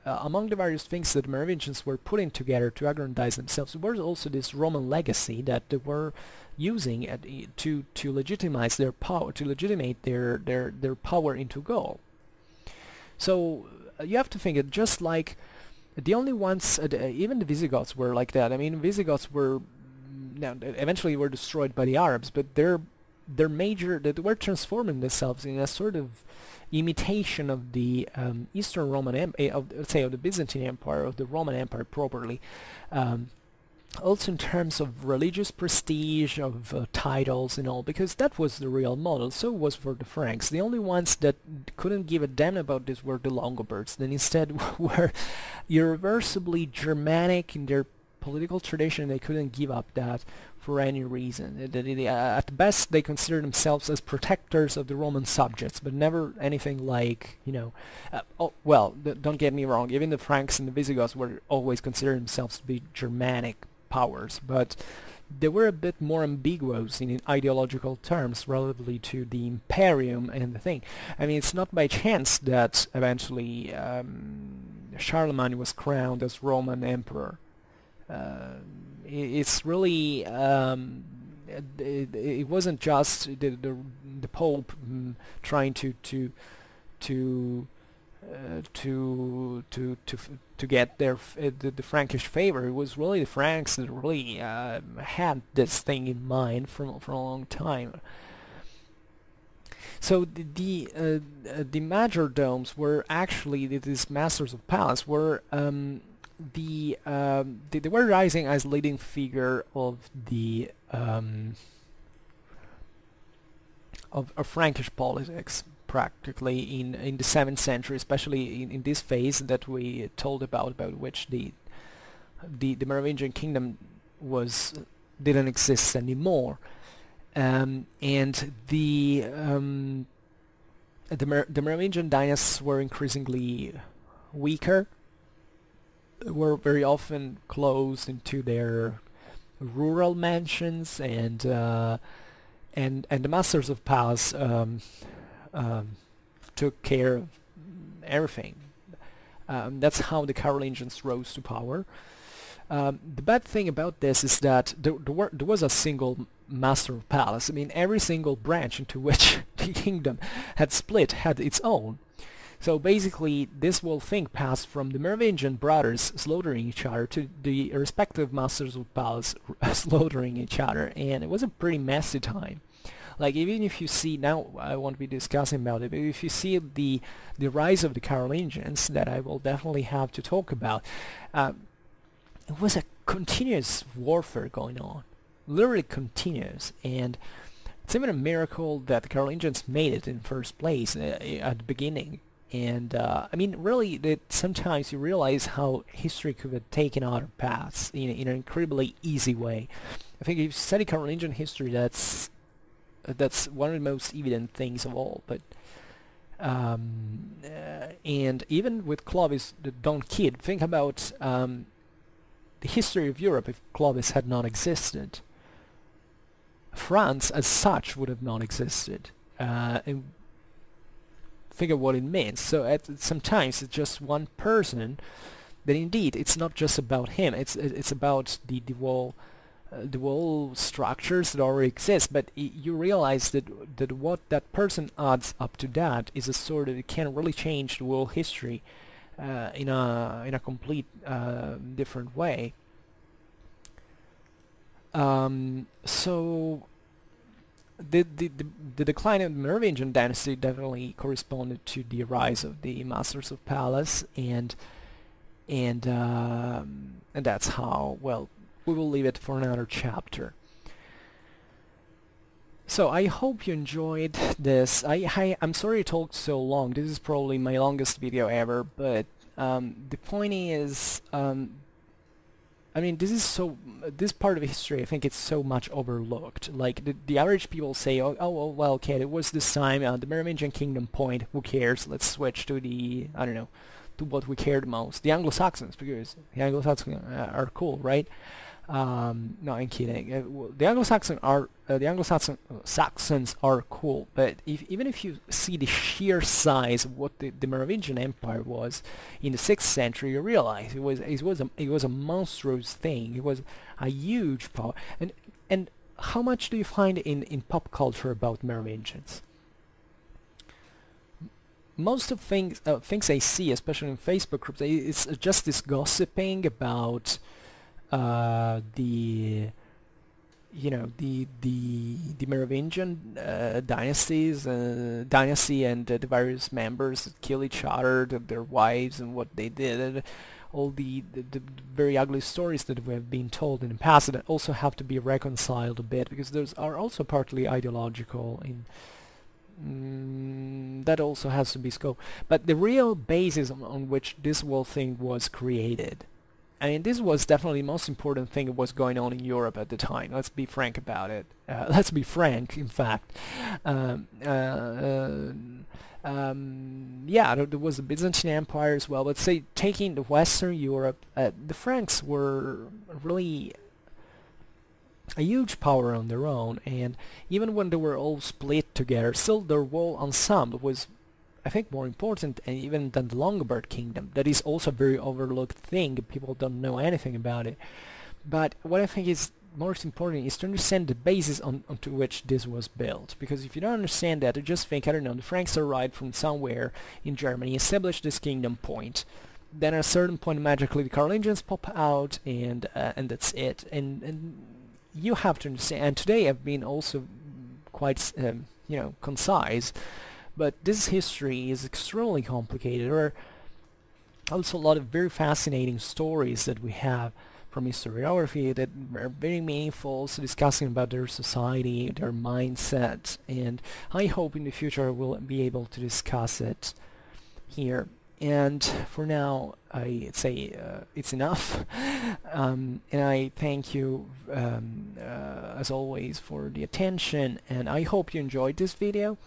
among the various things that the Merovingians were putting together to aggrandize themselves, there was also this Roman legacy that they were using to legitimize their power, to legitimate their power into Gaul. So you have to think that just like the only ones, even the Visigoths were like that. I mean, Visigoths were eventually were destroyed by the Arabs, but they were transforming themselves in a sort of imitation of the Eastern Roman of the Byzantine Empire, of the Roman Empire properly. Also in terms of religious prestige, of titles and all, because that was the real model. So was for the Franks. The only ones that couldn't give a damn about this were the Longobards, that instead were irreversibly Germanic in their political tradition. They couldn't give up that for any reason. At best, they considered themselves as protectors of the Roman subjects, but never anything like, don't get me wrong, even the Franks and the Visigoths were always considered themselves to be Germanic powers, but they were a bit more ambiguous in ideological terms relatively to the Imperium and the thing. I mean, it's not by chance that eventually Charlemagne was crowned as Roman Emperor. It's really it wasn't just the Pope trying to get the Frankish favor. It was really the Franks that really had this thing in mind for a long time. So the majordomes were actually these masters of palace were they were rising as leading figure of the of Frankish politics, practically in the 7th century, especially in this phase that we told about which the Merovingian kingdom didn't exist anymore, and the Merovingian dynasts were increasingly weaker, were very often closed into their rural mansions, and the masters of palace took care of everything. That's how the Carolingians rose to power. The bad thing about this is that there was a single master of palace. I mean, every single branch into which the kingdom had split had its own. So basically, this whole thing passed from the Merovingian brothers slaughtering each other to the respective masters of palace slaughtering each other, and it was a pretty messy time. Like, even if you see, now I won't be discussing about it, but if you see the rise of the Carolingians, that I will definitely have to talk about, it was a continuous warfare going on, literally continuous, and it's even a miracle that the Carolingians made it in first place at the beginning. And I mean, really, that sometimes you realize how history could have taken other paths in an incredibly easy way. I think if you study Carolingian history, that's one of the most evident things of all. But and even with Clovis, the Don Kid, think about the history of Europe if Clovis had not existed. France, as such, would have not existed. And think of what it means. So sometimes it's just one person, but indeed it's not just about him. It's about the whole structures that already exist. But you realize that what that person adds up to that is a sort of, it can really change the world history in a complete different way. So the decline of the Merovingian dynasty definitely corresponded to the rise of the masters of palace, and that's how, well, we will leave it for another chapter. So I hope you enjoyed this. I'm sorry it took so long. This is probably my longest video ever, but the point is, I mean, this part of history, I think it's so much overlooked. Like, the average people say, oh, well, okay, it was this time, the Merovingian kingdom point, who cares, let's switch to the, I don't know, to what we care the most, the Anglo-Saxons, because the Anglo-Saxons are cool, right? No, I'm kidding. The Anglo-Saxons are cool, but even if you see the sheer size of what the Merovingian Empire was in the 6th century, you realize it was a monstrous thing. It was a huge power. And how much do you find in pop culture about Merovingians? Most of things I see, especially in Facebook groups, it's just this gossiping about the Merovingian dynasty and the various members that kill each other, their wives, and what they did, and all the very ugly stories that we have been told in the past that also have to be reconciled a bit, because those are also partly ideological that also has to be scoped. But the real basis on which this whole thing was created, I mean, this was definitely the most important thing that was going on in Europe at the time. Let's be frank about it. Let's be frank, in fact. Yeah, there was the Byzantine Empire as well. Let's say, taking the Western Europe, the Franks were really a huge power on their own, and even when they were all split together, still their whole ensemble was, I think, more important even than the Longobard kingdom. That is also a very overlooked thing. People don't know anything about it. But what I think is most important is to understand the basis onto which this was built. Because if you don't understand that, you just think, I don't know, the Franks arrived from somewhere in Germany, established this kingdom point. Then at a certain point, magically, the Carolingians pop out, and that's it. And you have to understand. And today I've been also quite, concise. But this history is extremely complicated. There are also a lot of very fascinating stories that we have from historiography that are very meaningful, so discussing about their society, their mindset, and I hope in the future we'll be able to discuss it here. And for now, I'd say it's enough, and I thank you as always for the attention, and I hope you enjoyed this video.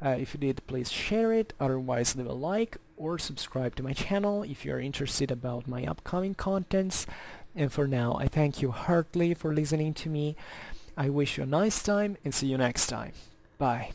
If you did, please share it, otherwise leave a like or subscribe to my channel if you're interested about my upcoming contents. And for now, I thank you heartily for listening to me. I wish you a nice time and see you next time. Bye.